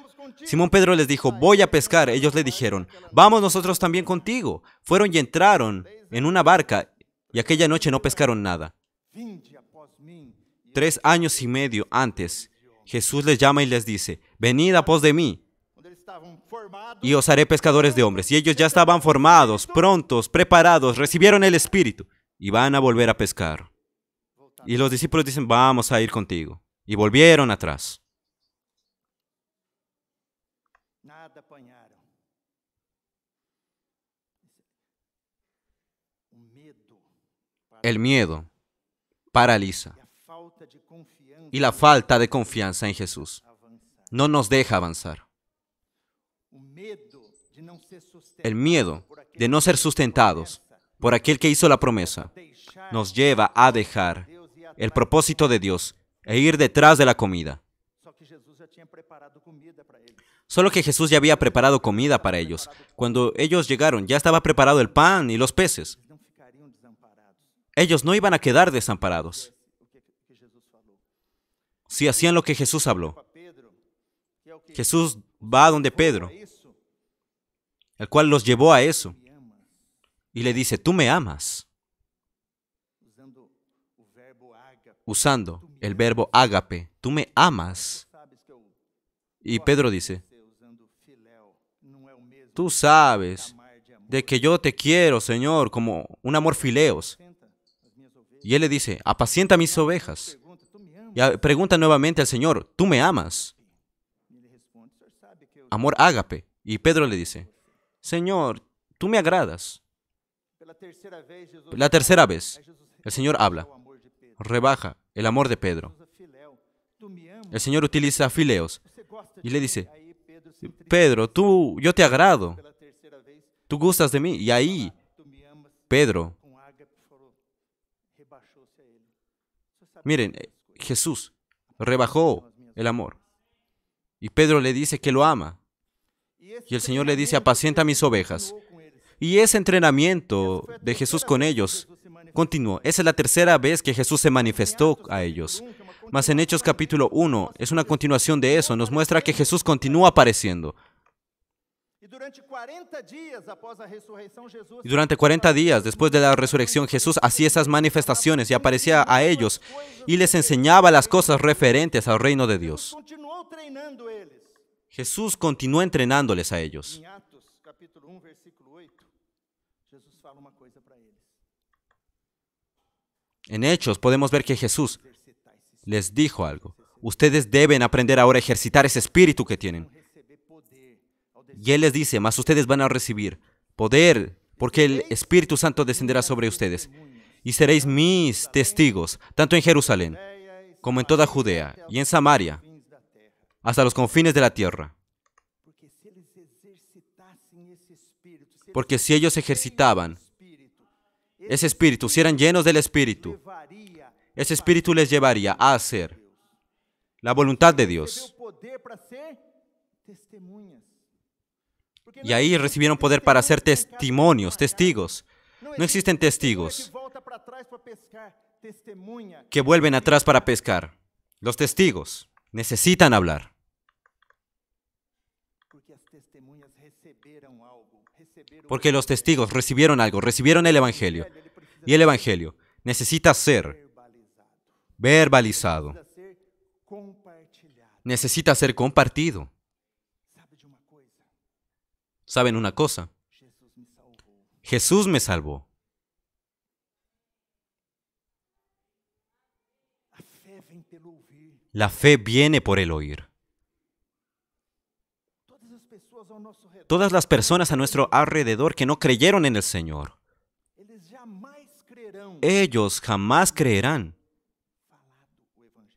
Simón Pedro les dijo, voy a pescar. Ellos le dijeron, vamos nosotros también contigo. Fueron y entraron en una barca y aquella noche no pescaron nada. 3 años y medio antes, Jesús les llama y les dice, venid a pos de mí y os haré pescadores de hombres. Y ellos ya estaban formados, prontos, preparados, recibieron el Espíritu y van a volver a pescar. Y los discípulos dicen, vamos a ir contigo. Y volvieron atrás. Nada apanharam. O medo El miedo paraliza e a falta de confiança y la falta de confianza en Jesús avançar. no nos deja avanzar. O medo de não ser sustentado El miedo por aquele de no ser sustentados por aquel que hizo la promesa deixar nos lleva a dejar Deus e el propósito de Dios e ir detrás de la comida. Só que Jesus já tinha preparado comida para eles. Solo que Jesús ya había preparado comida para ellos. Cuando ellos llegaron, ya estaba preparado el pan y los peces. Eles não ficariam desamparados. Ellos no iban a quedar desamparados O que Jesus falou. si hacían lo que Jesús habló. Para Pedro, que é o que Jesús va donde Pedro, é isso? el cual los llevó a eso, Me amas. y le dice, tú me amas, Usando o verbo ágape. usando el verbo ágape, tú me amas. Sabes que eu Y Pedro dice, você usando filéu não é o mesmo tú sabes amar de amor. de que yo te quiero, Señor, como un amor fileos. Senta as minhas ovelhas. Y él le dice, apacienta mis ovejas. Pergunta, tu me amas? Y pregunta nuevamente al Señor, ¿tú me amas? E ele responde, o senhor sabe que eu Amor ágape. Y Pedro le dice, Señor, tú me agradas. pela terceira vez Jesus La tercera vez, Aí Jesus el Señor habla, o amor de Pedro. rebaja el amor de Pedro. Usa filéu. Tu me amas? El Señor utiliza fileos Você gosta y de le mim? dice, Aí Pedro se entristece Pedro, yo te agrado, pela terceira vez. tú gustas de mí. Y ahí Tu me amas Pedro, com ágape falou, rebaixou-se a ele. O senhor sabe miren, todas as coisas. Jesús rebajó el amor. Y Pedro le dice que lo ama. esse Y el Señor le dice, treinamento apacienta mis ovejas. continuou com eles. Y ese entrenamiento de Jesús con ellos continuó. Esa es la tercera vez que Jesús se manifestó a ellos. Mas en Hechos capítulo 1 es una continuación de eso. Nos muestra que Jesús continúa apareciendo. E durante 40 dias após a ressurreição, Jesus Y durante 40 días después de la resurrección, Jesús hacía esas manifestaciones y aparecía a ellos y les enseñaba las cosas referentes al reino de Dios. continuou treinando eles. Jesús continuó entrenándoles a ellos. Em Atos, capítulo 1, versículo 8, Jesus fala uma coisa para eles. En Hechos podemos ver que Jesús Exercitar esse les dijo algo. Ustedes deben aprender ahora a ejercitar ese espíritu que tienen. receber poder ao Y Él les dice, mas ustedes van a recibir poder, porque el Espíritu Santo descenderá sobre ustedes. Y seréis mis testigos, tanto en Jerusalén, como en toda Judea y en Samaria, hasta los confines de la tierra. Porque si ellos ejercitaban ese espíritu, si eran llenos del Espíritu, ese espíritu les llevaría a hacer la voluntad de Dios. Y ahí recibieron poder para ser testimonios, testigos. No existen testigos que vuelven atrás para pescar. Los testigos necesitan hablar. Porque los testigos recibieron algo, recibieron el Evangelio. Y el Evangelio necesita ser verbalizado. Necesita ser compartido. ¿Saben una cosa? Jesús me salvó. La fe viene por el oír. Todas las personas a nuestro alrededor que no creyeron en el Señor, ellos jamás creerán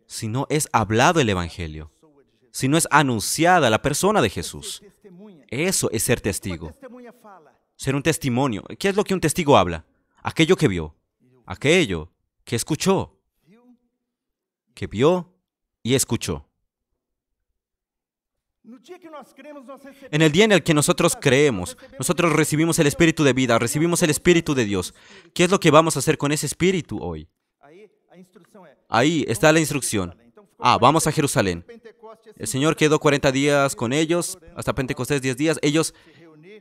si no es hablado el Evangelio, si no es anunciada la persona de Jesús. Eso es ser testigo. Ser un testimonio. ¿Qué es lo que un testigo habla? Aquello que vio, aquello que escuchó, que vio y escuchó. En el día en el que nosotros creemos, nosotros recibimos el Espíritu de vida, recibimos el Espíritu de Dios. ¿Qué es lo que vamos a hacer con ese Espíritu hoy? Ahí está la instrucción. Vamos a Jerusalén. El Señor quedó 40 días con ellos, hasta Pentecostés 10 días. Ellos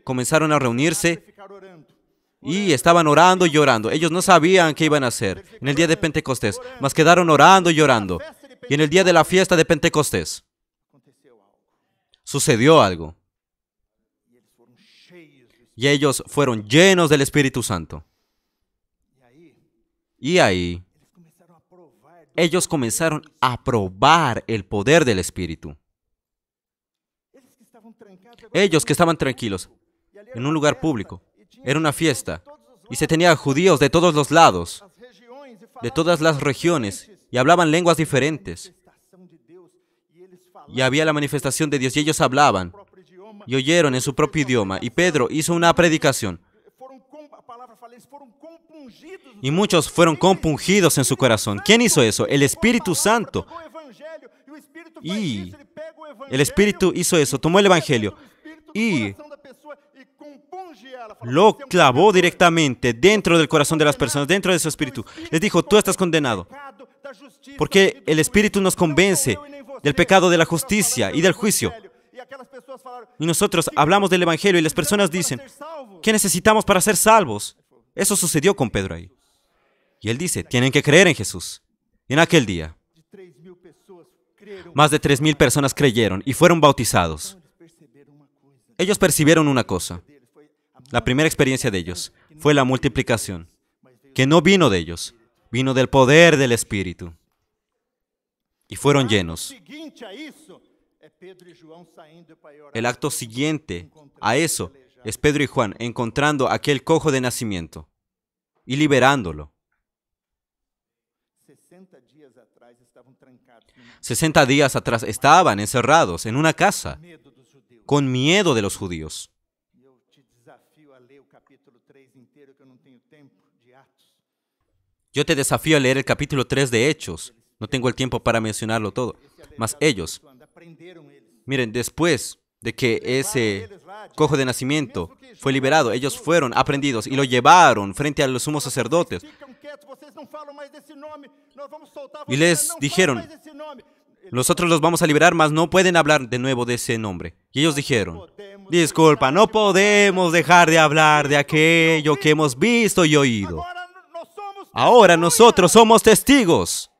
comenzaron a reunirse y estaban orando y llorando. Ellos no sabían qué iban a hacer en el día de Pentecostés, mas quedaron orando y llorando. Y en el día de la fiesta de Pentecostés sucedió algo. Y ellos fueron llenos del Espíritu Santo. Y ahí ellos comenzaron a probar el poder del Espíritu. Ellos que estaban tranquilos en un lugar público, era una fiesta, y se tenía judíos de todos los lados, de todas las regiones, y hablaban lenguas diferentes. Y había la manifestación de Dios, y ellos hablaban, y oyeron en su propio idioma, y Pedro hizo una predicación. Y muchos fueron compungidos en su corazón. ¿Quién hizo eso? El Espíritu Santo. Y el Espíritu hizo eso, tomó el Evangelio y lo clavó directamente dentro del corazón de las personas, dentro de su espíritu. Les dijo, tú estás condenado. Porque el Espíritu nos convence del pecado, de la justicia y del juicio. Y nosotros hablamos del Evangelio y las personas dicen, ¿qué necesitamos para ser salvos? Eso sucedió con Pedro ahí. Y él dice, tienen que creer en Jesús. Y en aquel día, más de 3,000 personas creyeron y fueron bautizados. Ellos percibieron una cosa. La primera experiencia de ellos fue la multiplicación, que no vino de ellos, vino del poder del Espíritu. Y fueron llenos. El acto siguiente a eso es Pedro y Juan encontrando a aquel cojo de nacimiento y liberándolo. 60 días atrás estaban encerrados en una casa con miedo de los judíos. Yo te desafío a leer el capítulo 3 de Hechos. No tengo el tiempo para mencionarlo todo. Mas ellos, miren, después de que ese cojo de nacimiento fue liberado, ellos fueron aprendidos y lo llevaron frente a los sumos sacerdotes. Y les dijeron, nosotros los vamos a liberar, mas no pueden hablar de nuevo de ese nombre. Y ellos dijeron, disculpa, no podemos dejar de hablar de aquello que hemos visto y oído. Ahora nosotros somos testigos.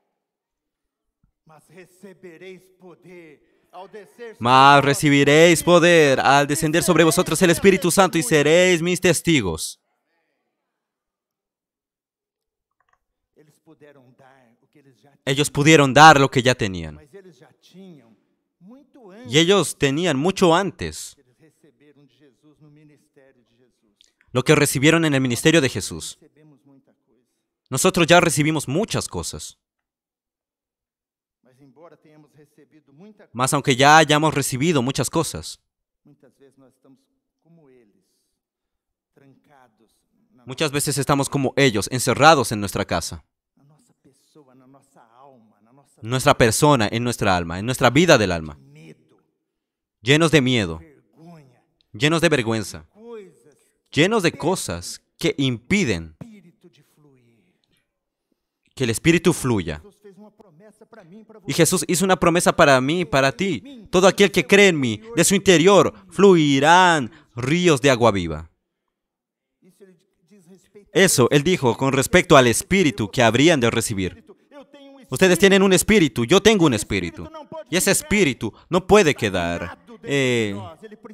Mas recibiréis poder al descender sobre vosotros el Espíritu Santo y seréis mis testigos. Ellos pudieron dar lo que ya tenían. Y ellos tenían mucho antes lo que recibieron en el ministerio de Jesús. recebemos muita coisa. Nosotros ya recibimos muchas cosas. Mas embora tenhamos recebido muita coisa, Mas aunque ya hayamos recibido muchas cosas, muitas vezes nós estamos como eles, trancados muchas veces estamos como ellos, encerrados en nuestra casa, na nossa pessoa, na nossa alma, na nossa nuestra persona, en nuestra alma, en nuestra vida del alma, medo, llenos de miedo, vergonha, llenos de vergüenza, coisas, llenos de cosas que impiden espírito de fluir. que el Espíritu fluya. Jesus fez uma promessa para mim, para Y você. Jesús hizo una promesa para mí, para ti. Todo aquel que cree en mí, de su interior fluirán ríos de agua viva. Isso ele diz respeito Eso Él dijo con respecto al Espíritu que habrían de recibir. Espírito. Eu tenho um Ustedes tienen un espíritu, yo tengo un espíritu. Y ese espíritu no puede quedar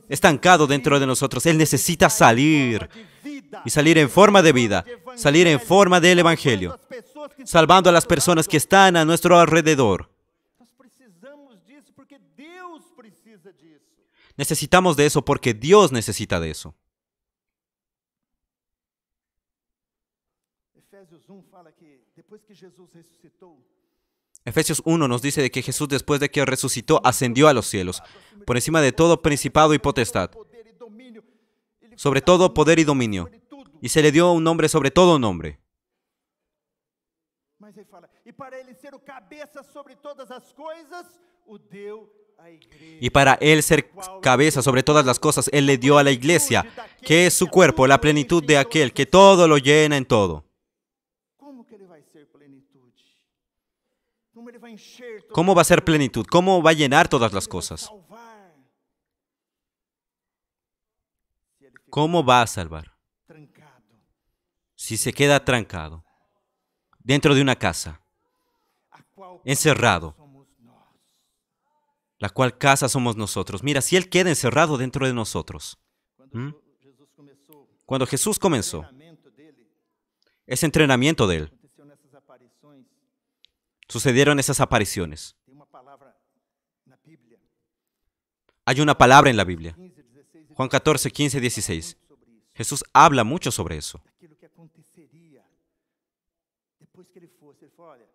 estancado dentro de nosotros. Él necesita salir y salir en forma de vida, salir en forma del Evangelio, salvando a las personas que están a nuestro alrededor. Nós precisamos disso porque Deus precisa disso. Necesitamos de eso porque Dios necesita de eso. Efésios 1 fala que depois que Jesus ressuscitou, Efesios 1 nos dice de que Jesús, después de que resucitó, ascendió a los cielos, por encima de todo principado y potestad, poder e domínio, ele sobre todo poder y dominio, sobre tudo. y se le dio un nombre sobre todo nombre. Mas ele fala, e para ele ser o cabeça sobre todas as coisas, o deu à igreja. Y para Él ser cabeza sobre todas las cosas, Él le dio a la iglesia, que es su cuerpo, la plenitud de aquel que todo lo llena en todo. Como que ele vai ser plenitude? Como ele vai encher todas ¿Cómo va a as ser coisas? plenitud? ¿Cómo va a llenar todas las Ele vai cosas? salvar. Se ele ficar ¿Cómo va a salvar? trancado, Si se queda trancado dentro de una casa, a qual encerrado, somos nós. la cual casa somos nosotros. Mira, si Él queda encerrado dentro de nosotros. Quando Jesus começou Cuando Jesús comenzó o treinamento dele, ese entrenamiento de Él, aconteceu nessas aparições. sucedieron esas apariciones. Tem uma palavra na Bíblia, Hay una palabra en la Biblia, 15, 16, Juan 14, 15, 16. muito sobre isso, Jesús habla mucho sobre eso, daquilo que aconteceria depois que ele fosse. Ele falou, olha,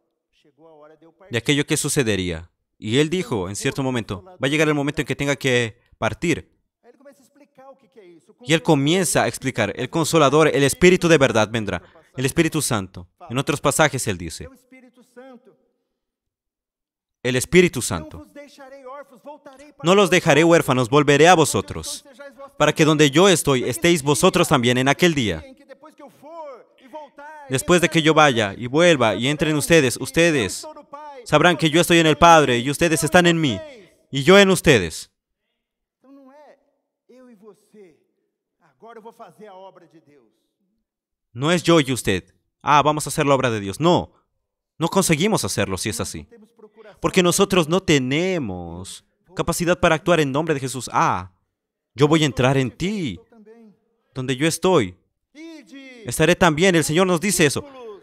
chegou a hora de eu partir. de aquello que sucedería. Y Él dijo en cierto momento, va a llegar el momento en que tenga que partir. Aí ele começa a explicar o que que é isso. Y Él comienza a explicar, el Consolador, el Espíritu de verdad vendrá, el Espíritu Santo. En otros pasajes Él dice, É o Espírito Santo. el Espíritu Não Santo. vos deixarei órfãos, voltarei para No los vós. dejaré huérfanos, volveré a Onde eu vosotros, estou, sejais vós para que donde yo estoy estéis vosotros también en aquel día. em que depois que eu for e voltar, Después de que yo vaya y vuelva y entren ustedes, eu ustedes estou no Pai, sabrán que yo estoy en el Padre y ustedes están en mí y yo en ustedes. Então não é eu e você. Agora eu vou fazer a obra de Deus. No es yo y usted. Ah, vamos a hacer la obra de Dios. No, no conseguimos hacerlo si es así. Temos procuração. Porque nosotros no tenemos capacidad para actuar en nombre de Jesús. Ah, yo voy a entrar en ti, Eu também. donde yo estoy. Ide, Estaré también. El Señor nos dice eso. discípulos.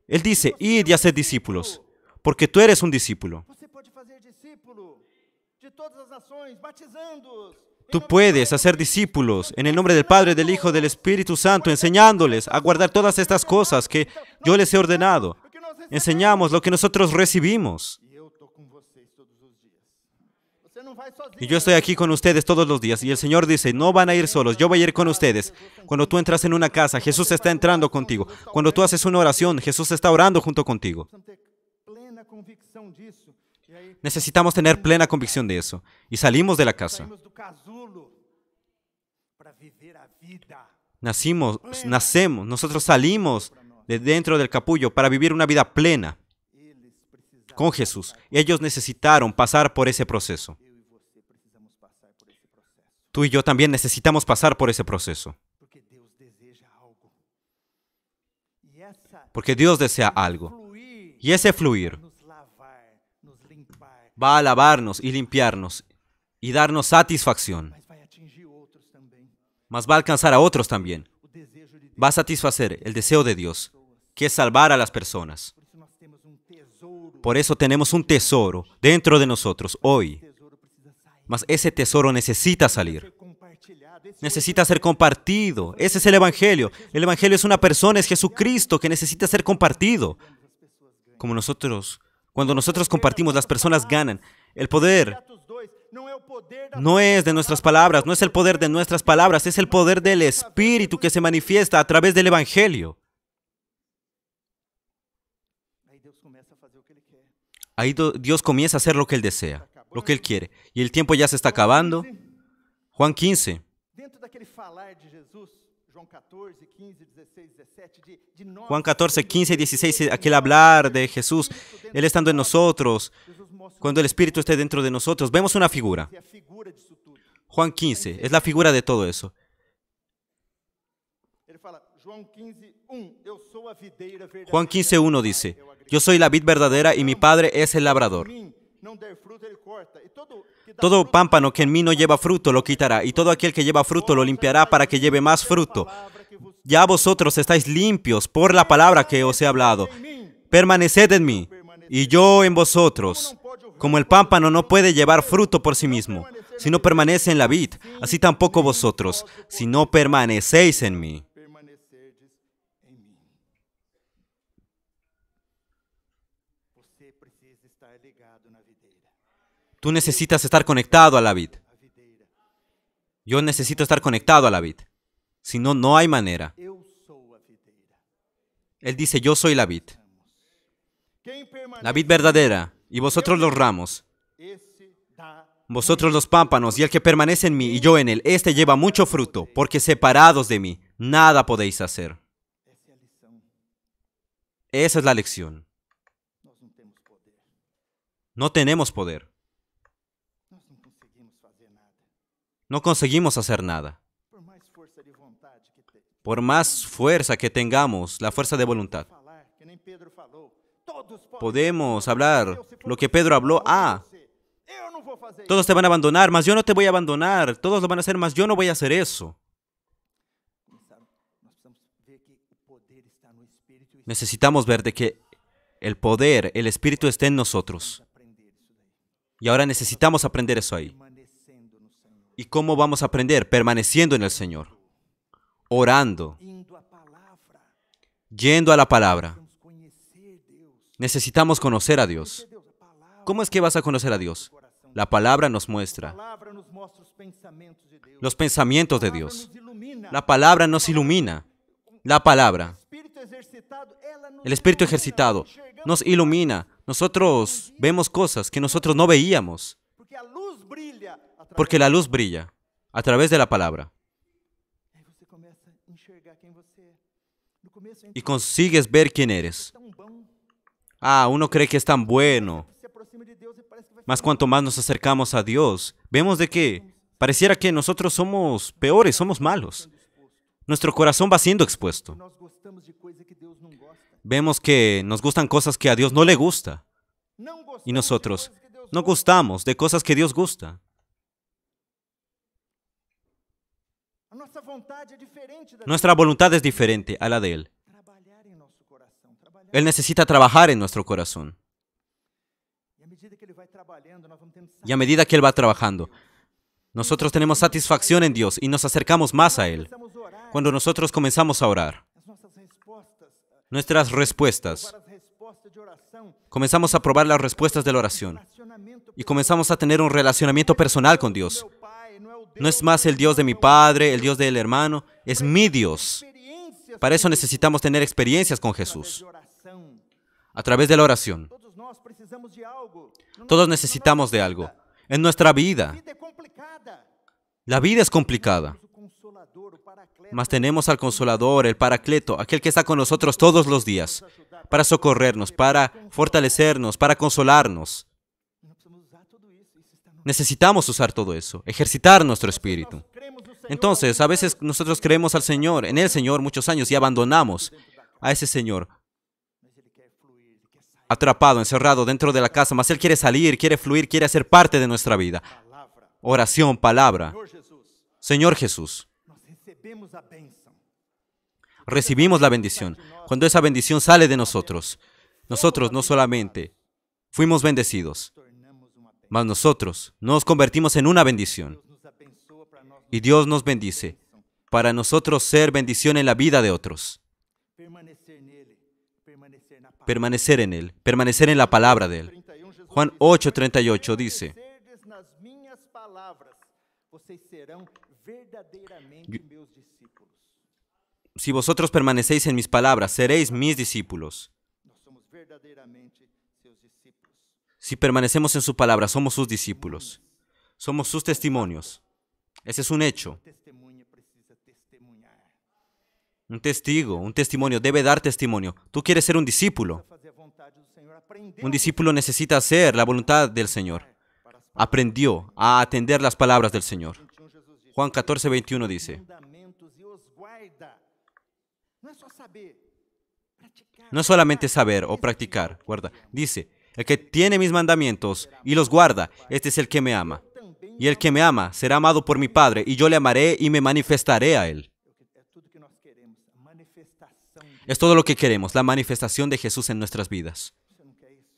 Él dice, id y haced discípulos, porque tú eres un discípulo. Você pode fazer discípulo de todas as nações, batizando-os. Tú puedes hacer discípulos en el nombre del Padre, del Hijo, del Espíritu Santo, enseñándoles a guardar todas estas cosas que yo les he ordenado. Porque nós recebemos. Enseñamos lo que nosotros recibimos. E eu estou com vocês todos os dias. Você não vai sozinho. Y yo estoy aquí con ustedes todos los días. Y el Señor dice, no van a ir solos, yo voy a ir con ustedes. Cuando tú entras en una casa, Jesús está entrando contigo. Cuando tú haces una oración, Jesús está orando junto contigo. Precisamos ter plena convicção disso. E aí Necesitamos tener plena convicción de eso. Y salimos de la casa. saímos do casulo para viver a vida. Nacemos, nosotros salimos de dentro del capullo para vivir una vida plena Eles precisaram, con Jesús. Ellos necesitaron pasar por ese proceso. eu e você precisamos passar por esse processo. Tú y yo también necesitamos pasar por ese proceso. Porque Deus deseja algo. E essa Porque Dios desea algo. fluir Y ese fluir nos lavar, nos limpar, va a lavarnos y limpiarnos y darnos satisfacción. mas vai atingir outros também. Mas va a alcanzar a otros también. O desejo de Deus. Va a satisfacer el deseo de Dios, que es salvar a las personas. Por isso nós temos um tesouro. Por eso tenemos un tesoro dentro de nosotros hoy. O tesouro precisa sair, Mas ese tesoro necesita salir. ser compartilhado. necesita ser compartido. Ese es el Evangelio. El Evangelio es una persona, es Jesucristo que necesita ser compartido. Como nosotros, cuando nosotros compartimos, las personas ganan. El poder no es de nuestras palabras, no es el poder de nuestras palabras, es el poder del Espíritu que se manifiesta a través del Evangelio. Ahí Dios comienza a hacer lo que Él desea, lo que Él quiere. Y el tiempo ya se está acabando. Juan 15. Juan 14, 15 y 16, aquel hablar de Jesús, Él estando en nosotros, cuando el Espíritu esté dentro de nosotros, vemos una figura. Juan 15, es la figura de todo eso. Juan 15, 1 dice, yo soy la vid verdadera y mi Padre es el labrador. Todo pámpano que en mí no lleva fruto lo quitará, y todo aquel que lleva fruto lo limpiará para que lleve más fruto. Ya vosotros estáis limpios por la palabra que os he hablado. Permaneced en mí, y yo en vosotros. Como el pámpano no puede llevar fruto por sí mismo, si no permanece en la vid, así tampoco vosotros, si no permanecéis en mí. Tú necesitas estar conectado a la vid. Yo necesito estar conectado a la vid. Si no, no hay manera. Él dice, yo soy la vid. La vid verdadera, y vosotros los ramos. Vosotros los pámpanos, y el que permanece en mí y yo en él, este lleva mucho fruto, porque separados de mí, nada podéis hacer. Esa es la lección. No tenemos poder. No conseguimos hacer nada. Por más fuerza que tengamos, la fuerza de voluntad, podemos hablar lo que Pedro habló. Todos te van a abandonar, mas yo no te voy a abandonar. Todos lo van a hacer, mas yo no voy a hacer eso. Necesitamos ver de que el poder, el Espíritu está en nosotros. Y ahora necesitamos aprender eso ahí. ¿Y cómo vamos a aprender? Permaneciendo en el Señor. Orando. Yendo a la palabra. Necesitamos conocer a Dios. ¿Cómo es que vas a conocer a Dios? La palabra nos muestra los pensamientos de Dios. La palabra nos ilumina. La palabra. El Espíritu ejercitado nos ilumina. Nosotros vemos cosas que nosotros no veíamos. Porque la luz brilla a través de la palabra. Y consigues ver quién eres. Uno cree que es tan bueno. Mas cuanto más nos acercamos a Dios, vemos de que pareciera que nosotros somos peores, somos malos. Nuestro corazón va siendo expuesto. Vemos que nos gustan cosas que a Dios no le gusta. Y nosotros no gustamos de cosas que Dios gusta. Nuestra voluntad es diferente a la de Él. Él necesita trabajar en nuestro corazón. Y a medida que Él va trabajando, nosotros tenemos satisfacción en Dios y nos acercamos más a Él. Cuando nosotros comenzamos a orar, nuestras respuestas, comenzamos a probar las respuestas de la oración y comenzamos a tener un relacionamiento personal con Dios. No es más el Dios de mi padre, el Dios del hermano, es mi Dios. Para eso necesitamos tener experiencias con Jesús. A través de la oración. Todos necesitamos de algo. En nuestra vida. La vida es complicada. Mas tenemos al Consolador, el Paracleto, aquel que está con nosotros todos los días, para socorrernos, para fortalecernos, para consolarnos. Necesitamos usar todo eso, ejercitar nuestro espíritu. Entonces, a veces nosotros creemos al Señor, en el Señor muchos años y abandonamos a ese Señor atrapado, encerrado dentro de la casa, mas Él quiere salir, quiere fluir, quiere hacer parte de nuestra vida. Oración, palabra. Señor Jesús. Recibimos la bendición. Cuando esa bendición sale de nosotros, nosotros no solamente fuimos bendecidos, mas nosotros nos convertimos en una bendición. Y Dios nos bendice para nosotros ser bendición en la vida de otros. Permanecer en Él, permanecer en la palabra de Él. Juan 8:38 dice, Nas minhas palavras, vocês serão verdadeiramente meus discípulos. si vosotros permanecéis en mis palabras, seréis mis discípulos. Nós somos verdadeiramente seus discípulos. Si permanecemos en su palabra, somos sus discípulos. Somos sus testimonios. Ese es un hecho. Testemunha precisa testemunhar. Un testigo, un testimonio debe dar testimonio. Tú quieres ser un discípulo. Fazer a vontade do Senhor, aprender Un discípulo necesita hacer la voluntad del Señor. Aprendió a atender las palabras del Señor. Juan 14:21 dice, mandamentos e os guarda. Não é só saber, praticar. no es solamente saber o practicar, guarda. Dice, el que tiene mis mandamientos y los guarda, este es el que me ama. Y el que me ama será amado por mi Padre, y yo le amaré y me manifestaré a él. É tudo que nós queremos, a manifestação. Es todo lo que queremos, la manifestación de Jesús en nuestras vidas. Você não quer isso?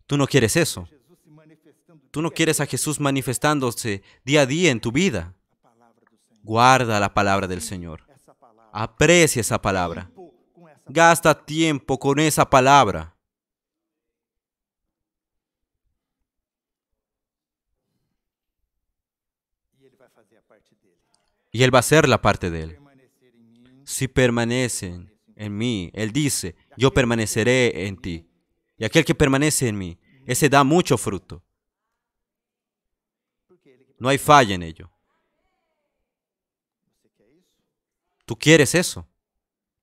Tú no quieres eso. Jesus se manifestando Tú no quieres a Jesús manifestándose día a día en tu vida. a palavra do Senhor. Guarda la palabra del Señor. Essa palavra. Aprecia esa palabra. Tempo com essa Gasta tiempo con esa palabra. e ele vai fazer a parte dele. Y Él va a hacer la parte de Él. Permanecer em mim. Si permanecen en mí, Él dice, yo permaneceré en ti. Y aquel que permanece en mí, ese da mucho fruto. Porque ele que No hay falla en ello. você quer isso? ¿Tú quieres eso?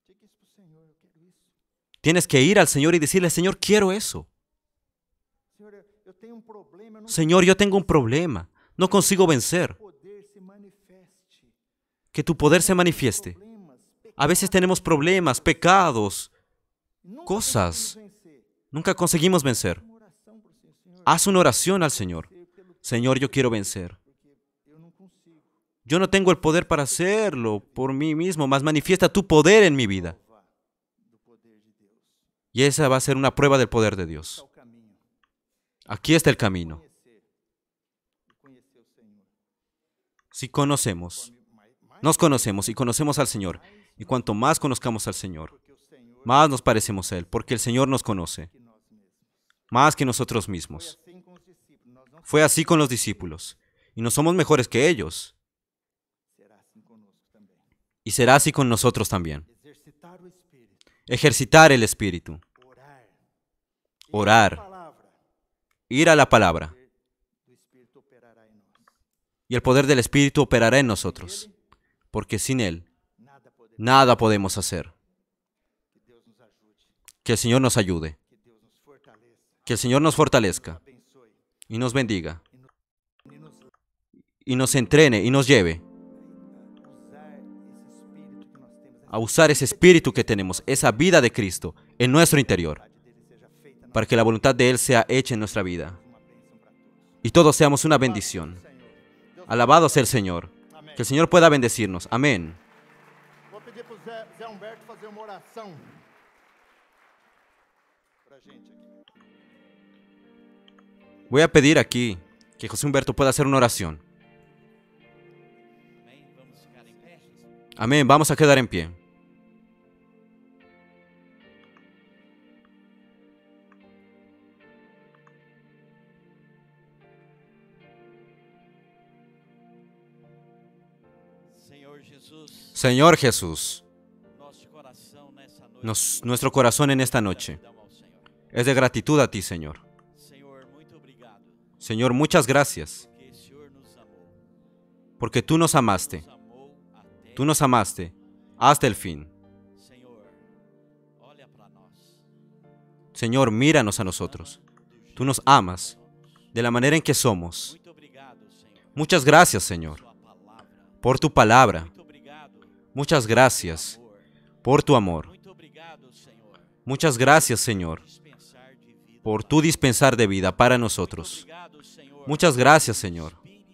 Diga isso pro Senhor, eu quero isso. Tienes que ir al Señor y decirle, Señor, quiero eso. Senhor, eu tenho problema, eu não Señor, yo tengo un problema. No consigo vencer. poder se manifeste. Que tu poder se manifieste. Problemas, A veces tenemos problemas, pecados, nunca cosas. conseguimos vencer. Nunca conseguimos vencer. Uma oração pro Senhor, Senhor, Haz una oración al Señor. pelo Señor, yo quiero vencer. porque eu não consigo. Yo no tengo el poder para hacerlo por mí mismo, mas manifiesta tu poder en mi vida. Prova do poder de Deus. Y esa va a ser una prueba del poder de Está Dios. o caminho. Aquí está el camino. Conhecer o Senhor. Si conocemos, Mais nos conocemos y conocemos al Señor. Y cuanto más conozcamos al Señor, porque o Senhor más nos parecemos a Él, porque el Señor nos conoce, que nós mesmos. más que nosotros Foi mismos. assim com os discípulos. Nós não Fue así con los discípulos. Y no somos mejores que ellos. será assim conosco também. Y será así con nosotros también. Exercitar o espírito, Ejercitar el Espíritu. orar. Orar. Palavra Ir a la palabra. do espírito operará em nós. Y el poder del Espíritu operará en nosotros. Porque sin Él, Nada poderá. nada podemos hacer. Que Deus nos ajude, Que el Señor nos ayude. que Deus nos fortaleça, Que el Señor nos fortalezca abençoe y nos bendiga. e nos Y nos entrene y nos lleve a usar esse espírito que nós temos, a usar ese espíritu que tenemos, esa vida de Cristo en nuestro interior, a vontade dele seja feita na para que la voluntad de Él sea hecha en nuestra vida uma bênção para todos. y todos seamos una bendición. Senhor, Deus Alabado sea el Señor. amém. Que el Señor pueda bendecirnos. Amén. Vou pedir para o Zé Humberto fazer uma oração para a gente aqui. Voy a pedir aquí que José Humberto pueda hacer una oración. Amém? Vamos ficar em pé? Amén. Vamos a quedar en pie. Senhor Jesus, Señor Jesús, nosso coração nessa noite nuestro corazón en esta noche gratidão ao Senhor. es de gratitud a ti, Señor. Senhor, muito obrigado, Señor, muchas gracias, porque o Senhor nos amou. porque tú nos amaste. Nos amou até. Tú nos amaste hasta el fin. Senhor, olha para nós. Señor, míranos a nosotros. Tú nos amas de la manera en que somos. Muito obrigado, Senhor, Muchas gracias, Señor, por sua palavra. por tu palabra. Muito obrigado, Muchas gracias amor. por tu amor. Muito obrigado, Senhor, Muchas gracias, Señor, dispensar de vida. por tu dispensar de vida para nosotros. Obrigado, Senhor, Muchas gracias, Señor, Espírito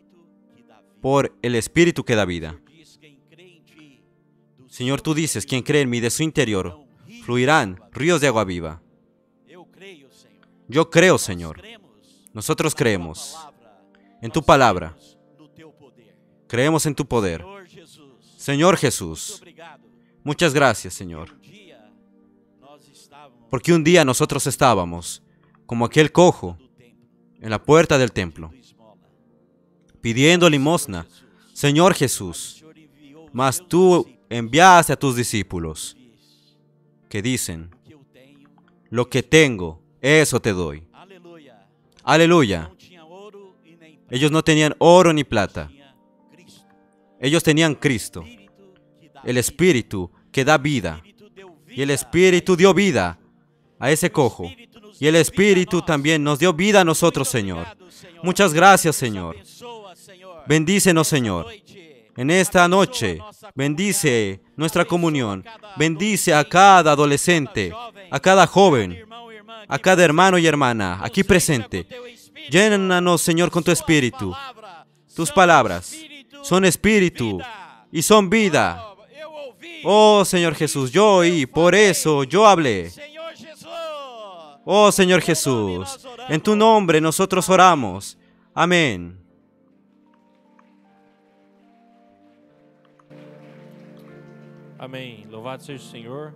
que dá vida. por el Espíritu que da vida. Diz quem crê em ti, do Señor, seu tú dices, quien interior cree en mí, de su interior fluirão rios fluirán de água ríos de agua viva. viva. Eu creio, Senhor. Yo creo, Nós Señor. cremos Nosotros na tua creemos palavra. en tu Nós palabra. cremos no teu poder. Creemos en tu poder. Senhor Jesus, Señor muito Jesús, obrigado. muchas gracias, Señor. Um dia nós estávamos Porque un día nosotros estábamos, como aquel cojo, no templo en la puerta del templo, do esmola. pidiendo limosna. Jesus, Señor o Jesús, Senhor enviou os mas seus tú discípulos enviaste a tus discípulos que dicen, que eu tenho. lo que tengo, eso te doy. Aleluia. Aleluya. Não tinha ouro e nem prata. Ellos no tenían oro ni plata. Tinha Cristo. Ellos tenían Cristo, Espírito que dá el vida. Espíritu que da vida. Espírito deu Y el vida. Espíritu dio vida a ese cojo. Espírito nos Y el deu vida a Espíritu nós. también nos dio vida a nosotros, Muito Señor. obrigado, Senhor. Muchas gracias, Nos Señor. abençoa, Senhor. Bendícenos, Esta Señor. noite, En esta abençoa noche, nossa bendice comunhão, nuestra abençoa comunión. cada Bendice a adolescente, cada adolescente, cada a cada joven, irmão e irmã a aqui cada presente. hermano y hermana Nos aquí encha presente. com teu Espírito. Llénanos, Señor, con tu Suas Espíritu. palavras Tus são palabras Espírito, son Espíritu vida. y son vida. Oh, eu ouvi. Oh, Señor Jesús, yo oí, por eso yo hablé. Senhor Jesus. Oh, Señor Jesús, en tu nombre nosotros oramos. Amén. Amém. Louvado seja o Senhor.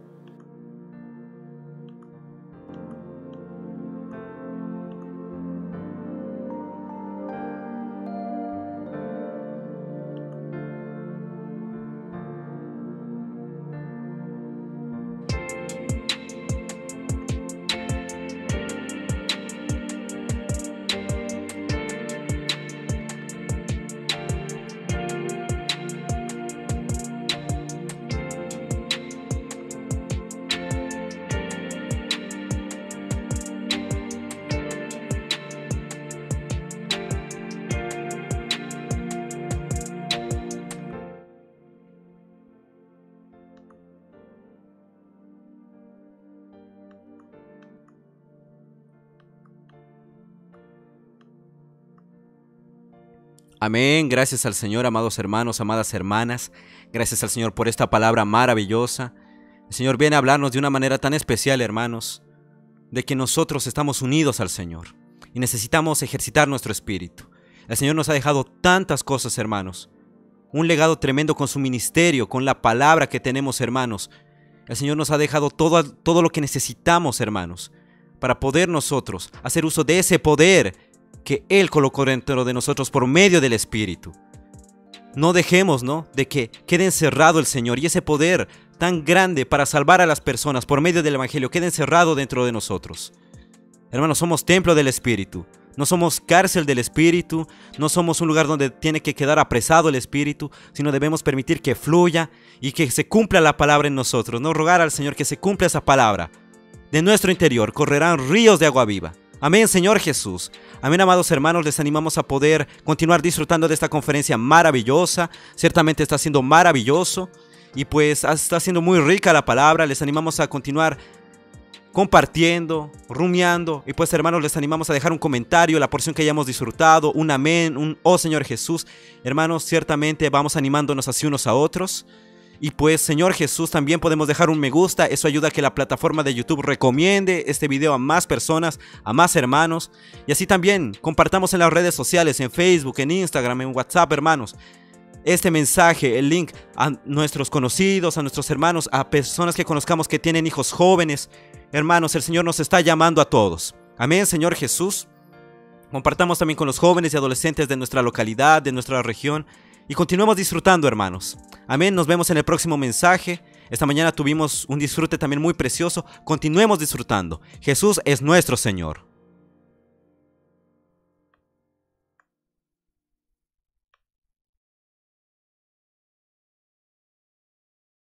Amén. Gracias al Señor, amados hermanos, amadas hermanas. Gracias al Señor por esta palabra maravillosa. El Señor viene a hablarnos de una manera tan especial, hermanos, de que nosotros estamos unidos al Señor y necesitamos ejercitar nuestro espíritu. El Señor nos ha dejado tantas cosas, hermanos. Un legado tremendo con su ministerio, con la palabra que tenemos, hermanos. El Señor nos ha dejado todo lo que necesitamos, hermanos, para poder nosotros hacer uso de ese poder que Él colocó dentro de nosotros por medio del Espíritu. No dejemos, de que quede encerrado el Señor y ese poder tan grande para salvar a las personas por medio del Evangelio quede encerrado dentro de nosotros. Hermanos, somos templo del Espíritu. No somos cárcel del Espíritu, no somos un lugar donde tiene que quedar apresado el Espíritu, sino debemos permitir que fluya y que se cumpla la palabra en nosotros. No rogar al Señor que se cumpla esa palabra. De nuestro interior correrán ríos de agua viva. Amén, Señor Jesús. Amén, amados hermanos, les animamos a poder continuar disfrutando de esta conferencia maravillosa. Ciertamente está siendo maravilloso y pues está siendo muy rica la palabra. Les animamos a continuar compartiendo, rumiando. Y pues, hermanos, les animamos a dejar un comentario, la porción que hayamos disfrutado, un amén, un oh Señor Jesús. Hermanos, ciertamente vamos animándonos así unos a otros. Y pues, Señor Jesús, también podemos dejar un me gusta. Eso ayuda a que la plataforma de YouTube recomiende este video a más personas, a más hermanos. Y así también compartamos en las redes sociales, en Facebook, en Instagram, en WhatsApp, hermanos, este mensaje, el link a nuestros conocidos, a nuestros hermanos, a personas que conozcamos que tienen hijos jóvenes. Hermanos, el Señor nos está llamando a todos. Amén, Señor Jesús. Compartamos también con los jóvenes y adolescentes de nuestra localidad, de nuestra región. Y continuemos disfrutando, hermanos. Amén, nos vemos en el próximo mensaje. Esta mañana tuvimos un disfrute también muy precioso. Continuemos disfrutando. Jesús es nuestro Señor.